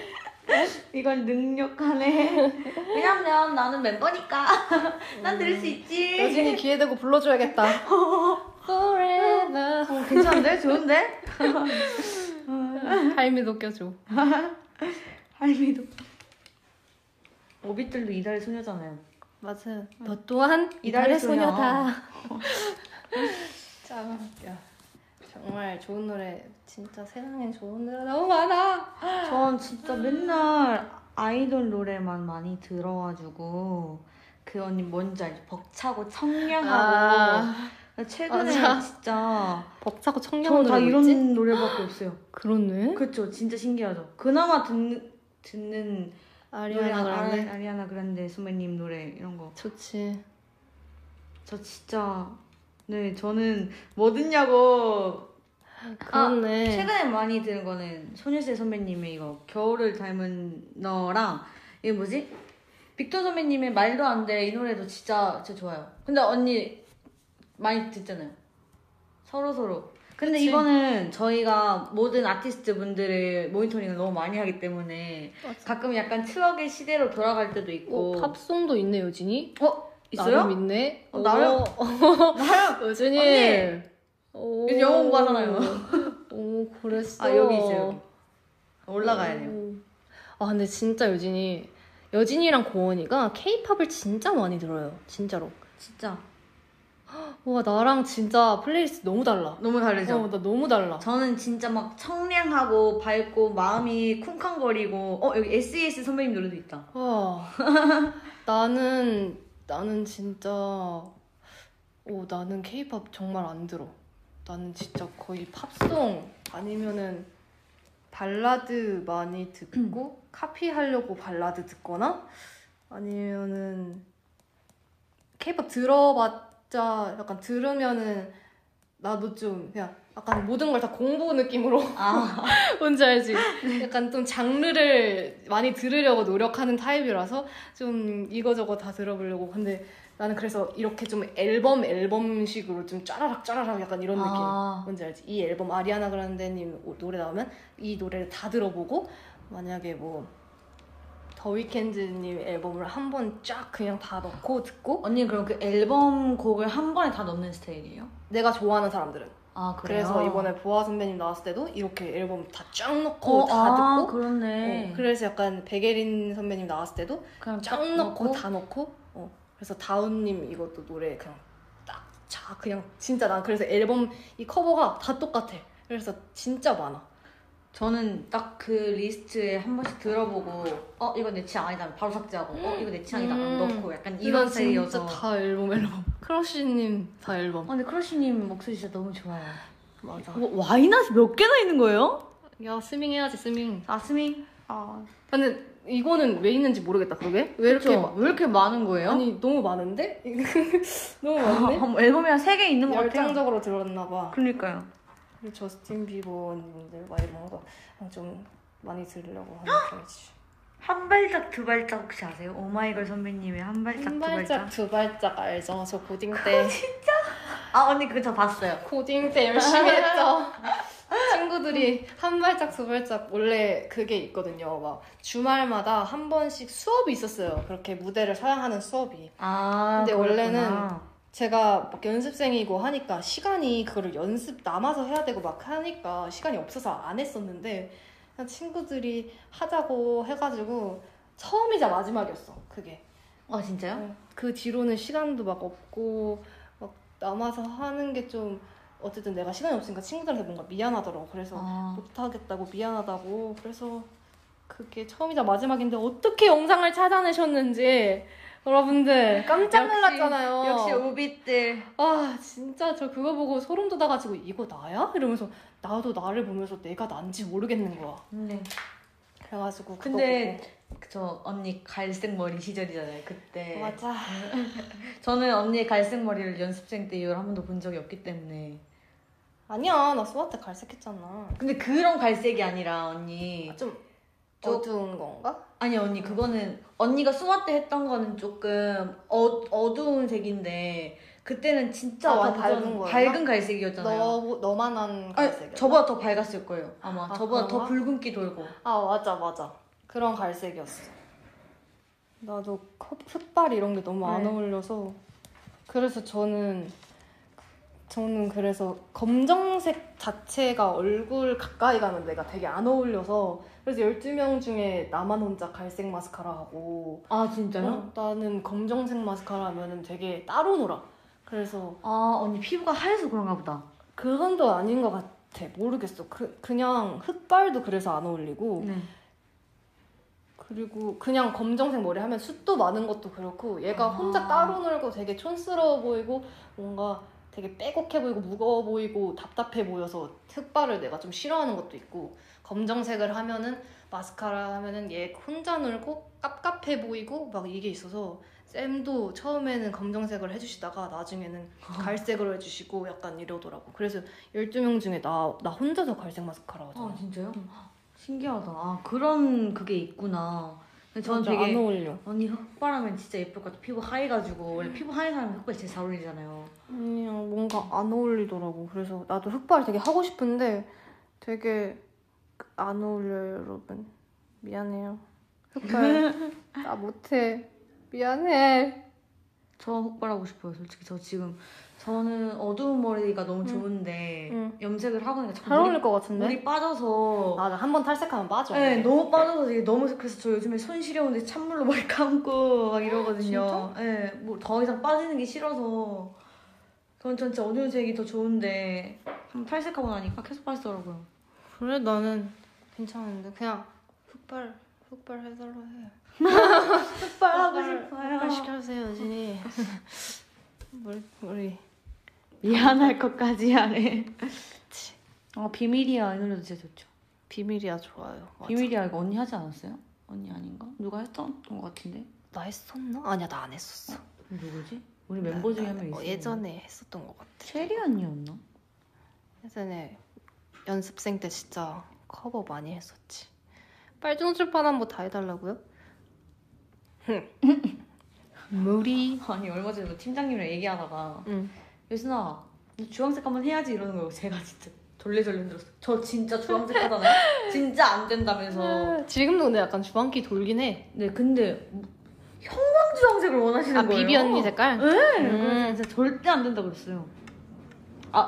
이걸 능력하네. 왜냐면 나는 멤버니까. 난 들을 수 있지. 여진이 기회 되고 불러줘야겠다. Forever. 괜찮은데? 좋은데? 할미도 껴줘. 할미도. 오빛들도 이달의 소녀잖아요. 맞아. 너 또한 이달의 소녀다. 짱. 야, 정말 좋은 노래. 진짜 세상엔 좋은 노래가 너무 많아. 전 진짜 맨날 아이돌 노래만 많이 들어가지고 그 언니 뭔지 알지? 벅차고 청량하고 최근에 맞아. 진짜 벅차고 청량한 노래 다 이런 노래밖에 없어요. 그렇네. 그렇죠. 진짜 신기하죠. 그나마 듣는 아리아나 그란데 선배님 노래 이런 거 좋지. 저 진짜 네 저는 뭐 듣냐고. 그렇네. 최근에 많이 들은 거는 소녀시대 선배님의 이거 겨울을 닮은 너랑 이게 뭐지? 빅톤 선배님의 말도 안 돼 이 노래도 진짜 좋아요. 근데 언니 많이 듣잖아요. 서로. 근데 그치? 이거는 저희가 모든 아티스트 분들의 모니터링을 너무 많이 하기 때문에 맞아. 가끔 약간 추억의 시대로 돌아갈 때도 있고. 팝송도 있네 여진이. 있어요? 나름 있네. 나름 여진이. 요즘 영어 공부하잖아요. 오 그랬어. 여기 있어요. 올라가야 돼요. 근데 진짜 여진이랑 고원이가 K-팝을 진짜 많이 들어요. 진짜로. 진짜. 와 나랑 진짜 플레이리스트 너무 달라. 너무 다르죠? 나 너무 달라. 저는 진짜 막 청량하고 밝고 마음이 쿵쾅거리고 여기 SES 선배님 노래도 있다. 나는 진짜 나는 K-팝 정말 안 들어. 나는 진짜 거의 팝송 아니면은 발라드 많이 듣고 카피하려고 발라드 듣거나 아니면은 K-팝 들어봤자 약간 들으면은 나도 좀 그냥 약간 모든 걸 다 공부 느낌으로 뭔지 알지? 약간 좀 장르를 많이 들으려고 노력하는 타입이라서 좀 이거저거 다 들어보려고. 근데 나는 그래서 이렇게 좀 앨범식으로 좀 짜라락 약간 이런 느낌. 뭔지 알지? 이 앨범 아리아나 그란데님 노래 나오면 이 노래를 다 들어보고 만약에 뭐 더 위켄드님 앨범을 한 번 쫙 그냥 다 넣고 듣고. 언니 그럼 그 앨범 곡을 한 번에 다 넣는 스타일이에요? 내가 좋아하는 사람들은. 그래요? 그래서 이번에 보아 선배님 나왔을 때도 이렇게 앨범 다 쫙 넣고 다 듣고. 그렇네. 그래서 약간 백예린 선배님 나왔을 때도 쫙 넣고 다 넣고. 그래서 다운님 이것도 노래 그냥 그냥 진짜 난 그래서 앨범 이 커버가 다 똑같아. 그래서 진짜 많아. 저는 딱 그 리스트에 한 번씩 들어보고 이거 내 취향 아니다 바로 삭제하고 이거 내 취향이다 넣고 약간 이런 스타일이어서. 진짜 다 앨범. 크러쉬님 다 앨범. 근데 크러쉬님 목소리 진짜 너무 좋아요. 맞아. 와이낫이 몇 개나 있는 거예요? 야 스밍 해야지 스밍. 스밍? 근데 이거는 왜 있는지 모르겠다. 그러게? 왜 이렇게 많은 거예요? 아니 너무 많은데? 너무 많은데? 앨범이 한 3개 있는 것 같아요. 열정적으로 들었나 봐. 그러니까요. 그리고 저스틴 비버님들 이런 거 좀 많이 들으려고 하는 편이지. 한 발짝 두 발짝 혹시 아세요? 오마이걸 선배님의 한 발짝 두 발짝 알죠? 저 고딩 때. 진짜? 언니 그거 저 봤어요. 고딩 때 열심히 했죠. 친구들이 한 발짝 두 발짝 원래 그게 있거든요. 막 주말마다 한 번씩 수업이 있었어요. 그렇게 무대를 서양하는 수업이. 근데 그렇구나. 원래는 제가 막 연습생이고 하니까 시간이 그거를 연습 남아서 해야 되고 막 하니까 시간이 없어서 안 했었는데 그냥 친구들이 하자고 해가지고 처음이자 마지막이었어. 그게. 진짜요? 그 뒤로는 시간도 막 없고 막 남아서 하는 게 좀 어쨌든 내가 시간이 없으니까 친구들한테 뭔가 미안하더라고. 그래서 못하겠다고 미안하다고. 그래서 그게 처음이자 마지막인데 어떻게 영상을 찾아내셨는지 여러분들 깜짝 놀랐잖아요. 역시 오빛들. 진짜 저 그거 보고 소름 돋아가지고 이거 나야? 이러면서 나도 나를 보면서 내가 난지 모르겠는 거야. 네. 그래가지고 근데 저 언니 갈색 머리 시절이잖아요. 그때. 맞아. 저는 언니의 갈색 머리를 연습생 때 이후로 한 번도 본 적이 없기 때문에. 아니야 나 수아 때 갈색했잖아. 근데 그런 갈색이 아니라 언니 좀 어두운 건가? 아니 언니 그거는 언니가 수아 때 했던 거는 조금 어두운 색인데 그때는 진짜 완전 밝은 갈색이었잖아요. 너만한 갈색. 저보다 더 밝았을 거예요. 아마 저보다 더 붉은기 돌고. 맞아. 그런 갈색이었어. 나도 흑발 이런 게 너무 안 어울려서. 그래서 저는 그래서 검정색 자체가 얼굴 가까이 가면 내가 되게 안 어울려서 그래서 12명 중에 나만 혼자 갈색 마스카라 하고. 아 진짜요? 나는 검정색 마스카라 하면은 되게 따로 놀아. 그래서 아 언니 피부가 하얘서 그런가 보다. 그건 또 아닌 것 같아. 모르겠어. 그냥 흑발도 그래서 안 어울리고. 네. 그리고 그냥 검정색 머리 하면 숱도 많은 것도 그렇고 얘가 혼자 따로 놀고 되게 촌스러워 보이고 뭔가 되게 빼곡해 보이고 무거워 보이고 답답해 보여서 흑발을 내가 좀 싫어하는 것도 있고 검정색을 하면은 마스카라 하면은 얘 혼자 놀고 깝깝해 보이고 막 이게 있어서 쌤도 처음에는 검정색을 해주시다가 나중에는 갈색으로 해주시고 약간 이러더라고. 그래서 12명 중에 나 혼자서 갈색 마스카라 하잖아. 아 진짜요? 신기하다. 아 그런 그게 있구나. 근데 저는 맞아, 되게 안 어울려. 언니 흑발하면 진짜 예쁠 것 같아. 피부 하얘가지고 원래 피부 하얀 사람이 흑발 제일 잘 어울리잖아요. 그냥 뭔가 안 어울리더라고. 그래서 나도 흑발 되게 하고 싶은데 되게 안 어울려요, 여러분. 미안해요. 흑발 나 못해. 미안해. 저 흑발하고 싶어요. 솔직히 저는 어두운 머리가 너무 좋은데 염색을 하고 나니까 잘 어울릴 것 같은데? 물이 빠져서 맞아, 한 번 탈색하면 빠져. 네, 너무 빠져서 이게 너무 그래서 저 요즘에 손 시려운데 찬물로 머리 감고 막 이러거든요. 진짜? 네, 뭐 더 이상 빠지는 게 싫어서 전 진짜 어두운 색이 더 좋은데 한번 탈색하고 나니까 계속 빠지더라고요. 그래, 나는 괜찮은데 그냥 흑발 해달라 해. 흑발 하고 싶어요. 흑발 시켜주세요, 진이. 머리 미안할 것까지 하네. 그치. 비밀이야 이 노래도 진짜 좋죠. 비밀이야 좋아요. 맞아. 비밀이야 이거 언니 하지 않았어요? 언니 아닌가? 누가 했던 것 같은데? 나 했었나? 아니야, 나 안 했었어. 누구지? 우리 멤버 중에 한 명 있어. 예전에 했었던 것 같아. 체리 언니였나? 예전에 연습생 때 진짜 커버 많이 했었지. 빨주노 출판한 뭐 다 해달라고요? 무리. 아니 얼마 전에 팀장님이랑 얘기하다가 응. 예순아 너 주황색 한번 해야지 이러는 거예요. 제가 진짜 절레절레 흔들었어요. 저 진짜 주황색 하잖아요? 진짜 안 된다면서. 지금도 근데 약간 주황기 돌긴 해. 네 근데 형광주황색을 원하시는 거예요. 비비 언니 색깔? 네. 그래서 진짜 절대 안 된다고 그랬어요.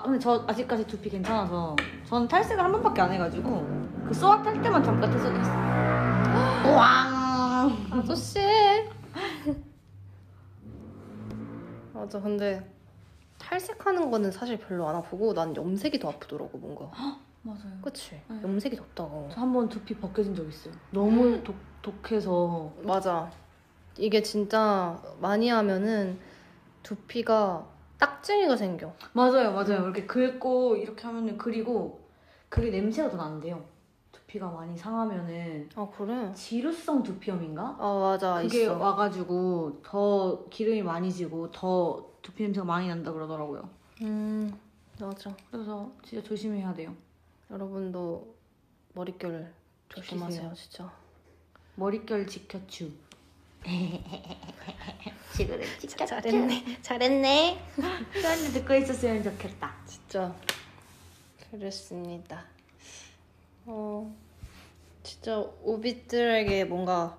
근데 저 아직까지 두피 괜찮아서 저는 탈색을 한 번밖에 안 해가지고 그 수학 탈 때만 잠깐 탈색했어요. 왕 아저씨. 맞아, 근데 탈색하는 거는 사실 별로 안 아프고 난 염색이 더 아프더라고 뭔가. 맞아요. 그치? 네. 염색이 덥다고. 저 한 번 두피 벗겨진 적 있어요. 너무 독해서. 맞아. 이게 진짜 많이 하면은 두피가 딱지미가 생겨. 맞아요. 이렇게 긁고 이렇게 하면은 그리고 그게 냄새가 더 난대요. 두피가 많이 상하면은. 아, 그래? 지루성 두피염인가? 맞아, 그게 있어. 와가지고 더 기름이 많이 지고 더 두피 냄새가 많이 난다 그러더라고요. 맞아. 그래서 진짜 조심해야 돼요. 여러분도 머릿결 조심하세요, 진짜. 머릿결 지켜주. 지그를 지켜주. 잘했네. 수연이 듣고 있었으면 좋겠다. 진짜 그랬습니다. 진짜 오빛들에게 뭔가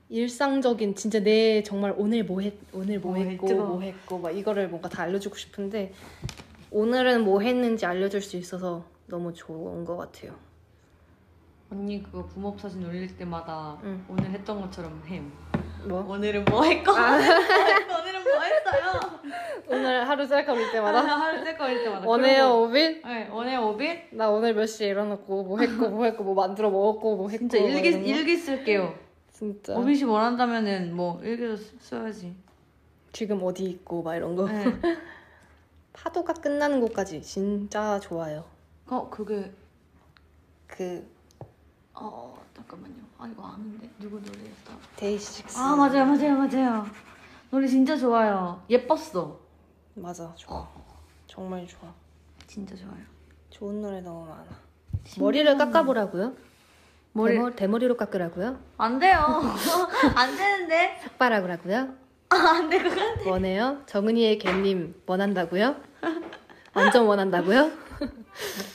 일상적인 진짜 내 정말 오늘 뭐 했고 막 이거를 뭔가 다 알려주고 싶은데 오늘은 뭐 했는지 알려줄 수 있어서 너무 좋은 것 같아요. 언니 그거 붐업 사진 올릴 때마다 오늘 했던 것처럼 해요. 뭐? 오늘은 뭐 했고 오늘은 뭐 했어요? 오늘 하루 셀카 올릴 때마다? 하루 셀카 올릴 때마다 원해요 오빛? 네, 원해요 오빛? 나 오늘 몇 시에 일어났고 뭐 했고 뭐 만들어 먹었고 뭐 했고. 진짜 일기 쓸게요. 진짜 오빛이 원한다면은 뭐 일기도 써야지. 지금 어디 있고 막 이런 거. 네. 파도가 끝나는 곳까지 진짜 좋아요. 그게 잠깐만요. 이거 아는데 누구 노래였다? 데이식스. 맞아요. 노래 진짜 좋아요. 예뻤어. 맞아, 좋아. 정말 좋아. 진짜 좋아요. 좋은 노래 너무 많아. 머리를 깎아보라고요? 대머리로 깎으라고요? 안 돼요. 안 되는데. 삭발하라고요? 안 돼, 그건. 원해요? 정은이의 개님 원한다고요? 완전 원한다고요?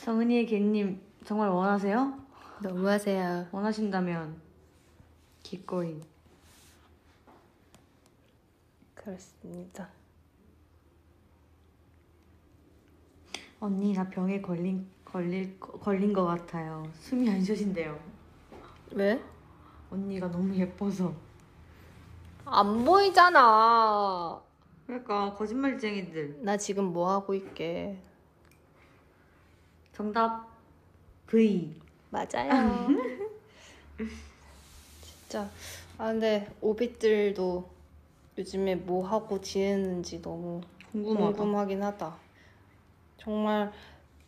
정은이의 개님 정말 원하세요? 너무하세요. 원하신다면 기꺼이. 그렇습니다. 언니 나 병에 걸린 것 같아요. 숨이 안 쉬어진대요. 왜? 언니가 너무 예뻐서. 안 보이잖아. 그러니까 거짓말쟁이들. 나 지금 뭐 하고 있게? 정답 V. 맞아요. 진짜. 아 근데 오빛들도 요즘에 뭐 하고 지내는지 너무 궁금하긴 하다. 정말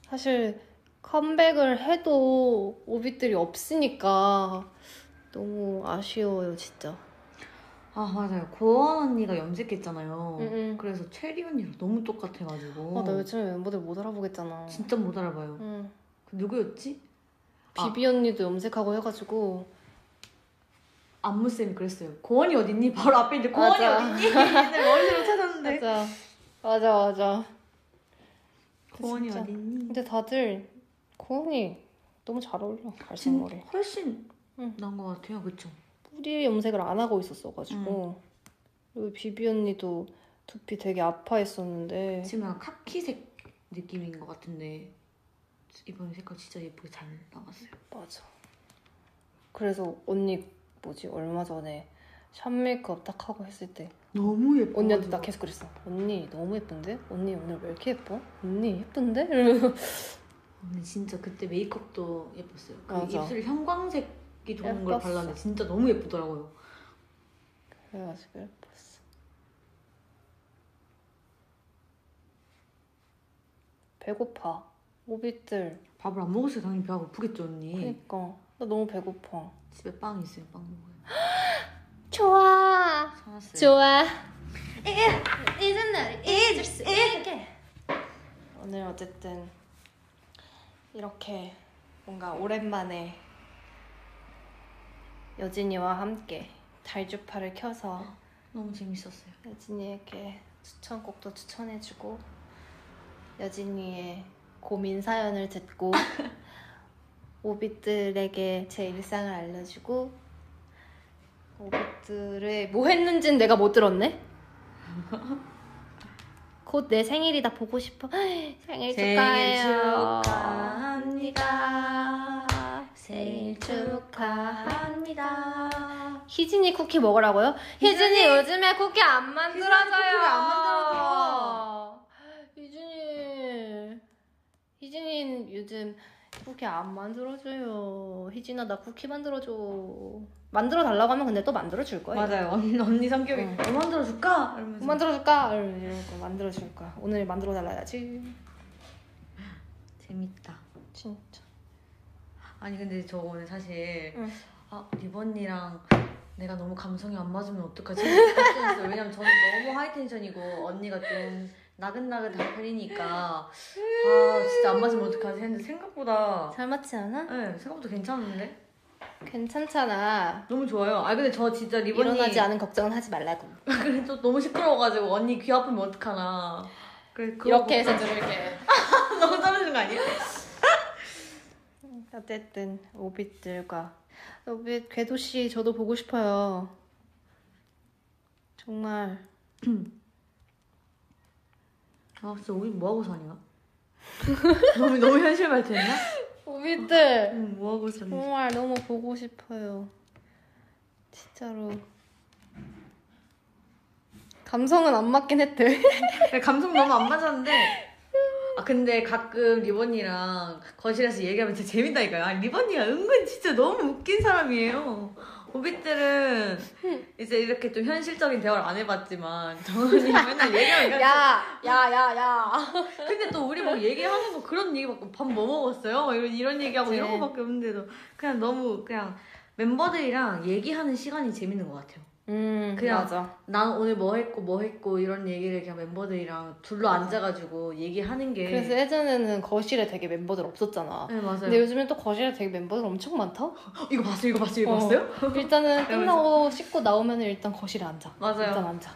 사실 컴백을 해도 오빛들이 없으니까 너무 아쉬워요 진짜. 아 맞아요. 고원 언니가 염색했잖아요. 응. 그래서 체리 언니랑 너무 똑같아가지고. 나 요즘에 멤버들 못 알아보겠잖아. 진짜 못 알아봐요. 응. 그 누구였지? 비비 언니도 염색하고 해가지고 안무쌤이 그랬어요. 고원이 어딨니? 바로 앞에 있는데 고원이 어딨니? 내 머리로 찾았는데. 맞아. 고원이 진짜. 어딨니? 근데 다들 고원이 너무 잘 어울려. 갈색머리. 훨씬 나은 것 같아요. 그쵸? 뿌리 염색을 안 하고 있었어가지고 그리고 비비 언니도 두피 되게 아파했었는데 지금 약간 카키색 느낌인 것 같은데 이번 색깔 진짜 예쁘게 잘 나왔어요. 맞아. 그래서 언니 얼마 전에 샵 메이크업 딱 하고 했을 때 너무 예뻐. 언니한테 딱 계속 그랬어. 언니 너무 예쁜데? 언니 오늘 왜 이렇게 예뻐? 언니 예쁜데? 이러면서 근데 진짜 그때 메이크업도 예뻤어요. 그 맞아. 입술 형광색이 도는 걸 예뻤어. 발랐는데 진짜 너무 예쁘더라고요. 그래가지고 예뻤어. 배고파. 오빛들. 밥을 안 먹었어요. 당연히 배가 고프겠죠 언니. 그니까 나 너무 배고파. 집에 빵 있어요. 빵 먹어요. 좋아. 사놨어요. 좋아. 잊은 날 잊을 수 있게. 오늘 어쨌든 이렇게 뭔가 오랜만에 여진이와 함께 달주파를 켜서 너무 재밌었어요. 여진이에게 추천곡도 추천해주고 여진이의 고민 사연을 듣고 오빛들에게 제 일상을 알려주고 오빛들의 뭐 했는지는 내가 못 들었네? 곧 내 생일이다. 보고 싶어. 생일 축하해요. 생일 축하합니다. 희진이 쿠키 먹으라고요? 희진이 요즘에 쿠키 안 만들어줘요. 희진이는 요즘 쿠키 안 만들어줘요. 희진아 나 쿠키 만들어줘. 만들어 달라고 하면 근데 또 만들어줄 거예요. 맞아요. 언니 성격이 뭐 만들어줄까? 이러면서. 뭐 만들어줄까? 이러고 만들어줄 거야. 오늘 만들어 달라야지. 재밌다. 진짜. 아니 근데 저 오늘 사실 리번이랑 내가 너무 감성이 안 맞으면 어떡하지? 걱정했어요. 왜냐면 저는 너무 하이텐션이고 언니가 좀 나긋나긋한 편이니까 진짜 안 맞으면 어떡하지 했는데 생각보다 잘 맞지 않아? 네 생각보다 괜찮은데? 괜찮잖아. 너무 좋아요. 근데 저 진짜 리번이 일어나지 않은 걱정은 하지 말라고. 그래 또 너무 시끄러워가지고 언니 귀 아프면 어떡하나. 그래 이렇게 해서 들을게. 너무 떨어지는 거 아니야? 어쨌든 오빛들과 오빛 궤도씨 저도 보고 싶어요. 정말. 진짜 오빛 뭐하고 사냐? 너무 현실 말투였나? 오빛들 뭐하고 사냐? 정말 너무 보고 싶어요. 진짜로. 감성은 안 맞긴 했대. 감성 너무 안 맞았는데 근데 가끔 리번이랑 거실에서 얘기하면 진짜 재밌다니까요. 리번이가 은근 진짜 너무 웃긴 사람이에요. 오빛들은 이제 이렇게 좀 현실적인 대화를 안 해봤지만 정은이 맨날 얘기하면 야. 근데 또 우리 막 얘기하면서 그런 얘기밖에 밥 뭐 먹었어요? 막 이런 얘기하고 그치. 이런 거밖에 없는데도 그냥 너무 그냥 멤버들이랑 얘기하는 시간이 재밌는 것 같아요. 그냥 맞아. 난 오늘 뭐 했고 이런 얘기를 그냥 멤버들이랑 둘러 앉아가지고 얘기하는 게. 그래서 예전에는 거실에 되게 멤버들 없었잖아. 네 맞아요. 근데 요즘엔 또 거실에 되게 멤버들 엄청 많다? 이거 봤어요? 일단은 끝나고 씻고 나오면 일단 거실에 앉아. 맞아요. 일단 앉아.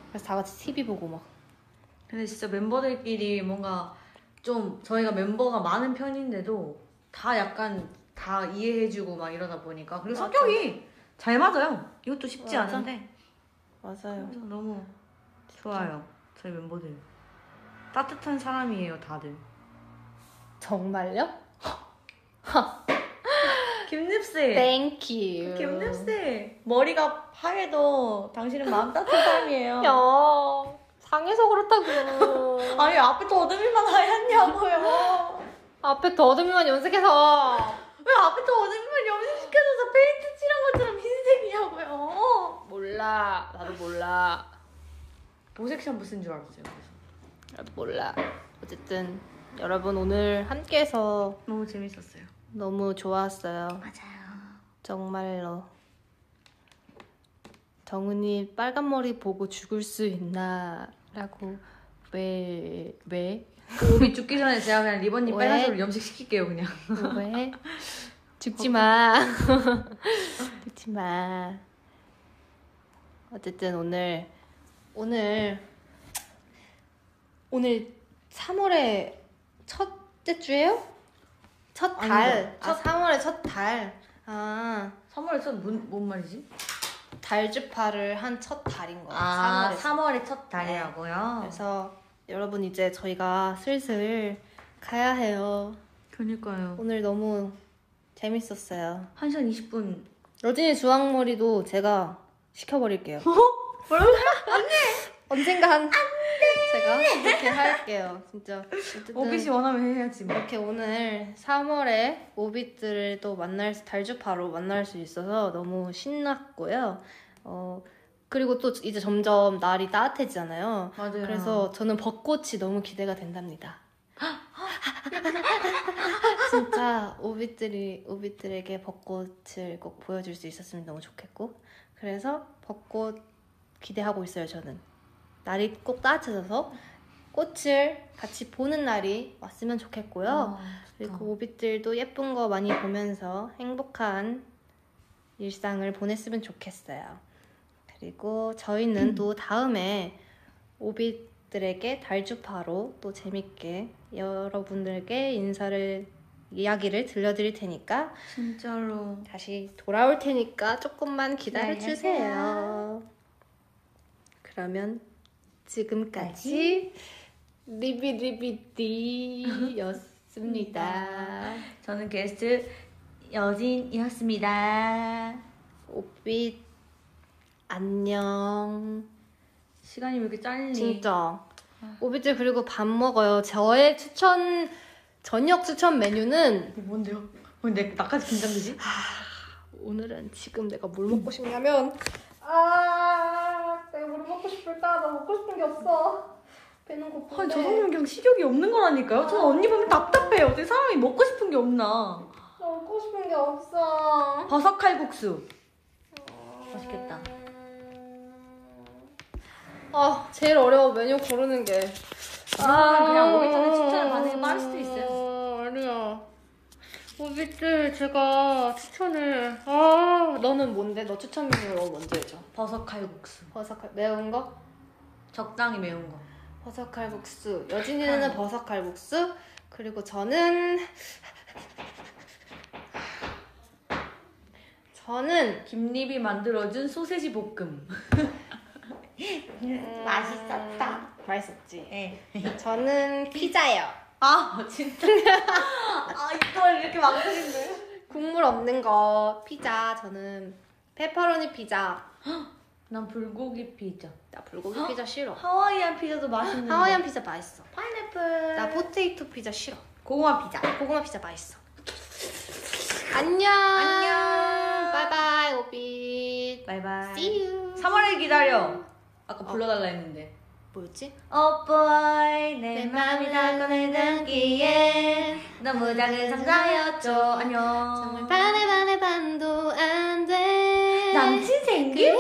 그래서 다 같이 TV 보고 막. 근데 진짜 멤버들끼리 뭔가 좀 저희가 멤버가 많은 편인데도 다 약간 다 이해해주고 막 이러다 보니까 그리고 맞아. 성격이 잘 맞아요. 이것도 쉽지 맞아. 않은데 맞아요. 그래서 너무 좋아요. 저희 멤버들 따뜻한 사람이에요 다들. 정말요? 김립씨. Thank you. 김립씨. 머리가 하얘도 당신은 마음 따뜻한 사람이에요. 야, 상해서 그렇다고. 아니 앞에 더듬이만 하얗냐고요. 앞에 더듬이만 염색해서. 왜 앞에 더듬이만 염색시켜줘서 페인트 칠한 것처럼 흰색이냐고요. 몰라. 나도 몰라. 보색 샴푸 쓴 줄 알았어요. 그래서. 나도 몰라. 어쨌든 여러분 오늘 함께해서 너무 재밌었어요. 너무 좋았어요. 맞아요. 정말로. 정은이 빨간 머리 보고 죽을 수 있나? 라고 왜? 오비 죽기 전에 제가 그냥 리본님 왜? 빨간색으로 염색시킬게요 그냥. 왜? 죽지 마. 죽지 마. 어쨌든 오늘 3월의 첫째 주예요? 첫 달. 아니요. 3월의 첫 달. 아, 3월에 뭔 말이지? 달주파를 한 첫 달인 거예요. 아, 3월에서. 3월의 첫 달이라고요? 그래서 여러분 이제 저희가 슬슬 가야 해요. 그니까요. 오늘 너무 재밌었어요. 1시간 20분. 여진이 주황머리도 제가 시켜버릴게요. 뭐라고? 언젠가 제가 그렇게 할게요. 진짜. 어쨌든 오비씨 원하면 해야지 뭐. 이렇게 오늘 3월에 오빛들을 또 달주파로 만날 수 있어서 너무 신났고요. 그리고 또 이제 점점 날이 따뜻해지잖아요. 맞아요. 그래서 저는 벚꽃이 너무 기대가 된답니다. 진짜 오빛들에게 벚꽃을 꼭 보여줄 수 있었으면 너무 좋겠고, 그래서 벚꽃 기대하고 있어요. 저는 날이 꼭 따뜻해져서 꽃을 같이 보는 날이 왔으면 좋겠고요. 그리고 오빛들도 예쁜 거 많이 보면서 행복한 일상을 보냈으면 좋겠어요. 그리고 저희는 또 다음에 오빛들에게 달주파로 또 재밌게 여러분들께 이야기를 들려드릴 테니까 진짜로 다시 돌아올 테니까 조금만 기다려주세요. 그러면 지금까지 리비리비디였습니다. 저는 게스트 여진이었습니다. 오빛 안녕. 시간이 왜 이렇게 짧니? 진짜 오빛들 그리고 밥 먹어요. 저의 저녁 추천 메뉴는 뭔데요? 나까지 긴장되지? 오늘은 지금 내가 뭘 먹고 싶냐면 내가 뭘 먹고 싶을까? 나 먹고 싶은 게 없어. 배는 고픈데. 아니 저 사람은 그냥 식욕이 없는 거라니까요? 저는 언니 보면 답답해요. 어떻게 사람이 먹고 싶은 게 없나? 나 먹고 싶은 게 없어. 버섯 칼국수. 맛있겠다. 제일 어려워 메뉴 고르는 게. 그냥 오기 전에 추천을 받는 게 빠를 수도 있어요. 아니야. 오빛들 제가 추천을. 너는 뭔데? 너 추천 메뉴가 뭔지 해줘. 버섯 칼국수. 매운 거? 적당히 매운 거. 버섯 칼국수. 여진이는 버섯 칼국수. 그리고 저는 김립이 만들어준 소세지 볶음. 맛있었다. 맛있었지? 네. 저는 피자요. 진짜? 이걸 이렇게 망설인데? 국물 없는 거 피자. 저는 페퍼로니 피자. 난 불고기 피자. 나 불고기 피자 싫어. 하와이안 피자도 맛있는데. 하와이안 피자 맛있어. 파인애플. 나 포테이토 피자 싫어. 고구마 피자. 고구마 피자 맛있어. 안녕. 바이바이 오빛. 바이바이. See you. 3월을 기다려. 아까 불러달라 했는데. 뭐였지? Oh boy, 내 맘이 다 꺼내담기엔 너무 작은 상자였죠. 안녕. 정말 반의 반도 안 돼. 남친 생길?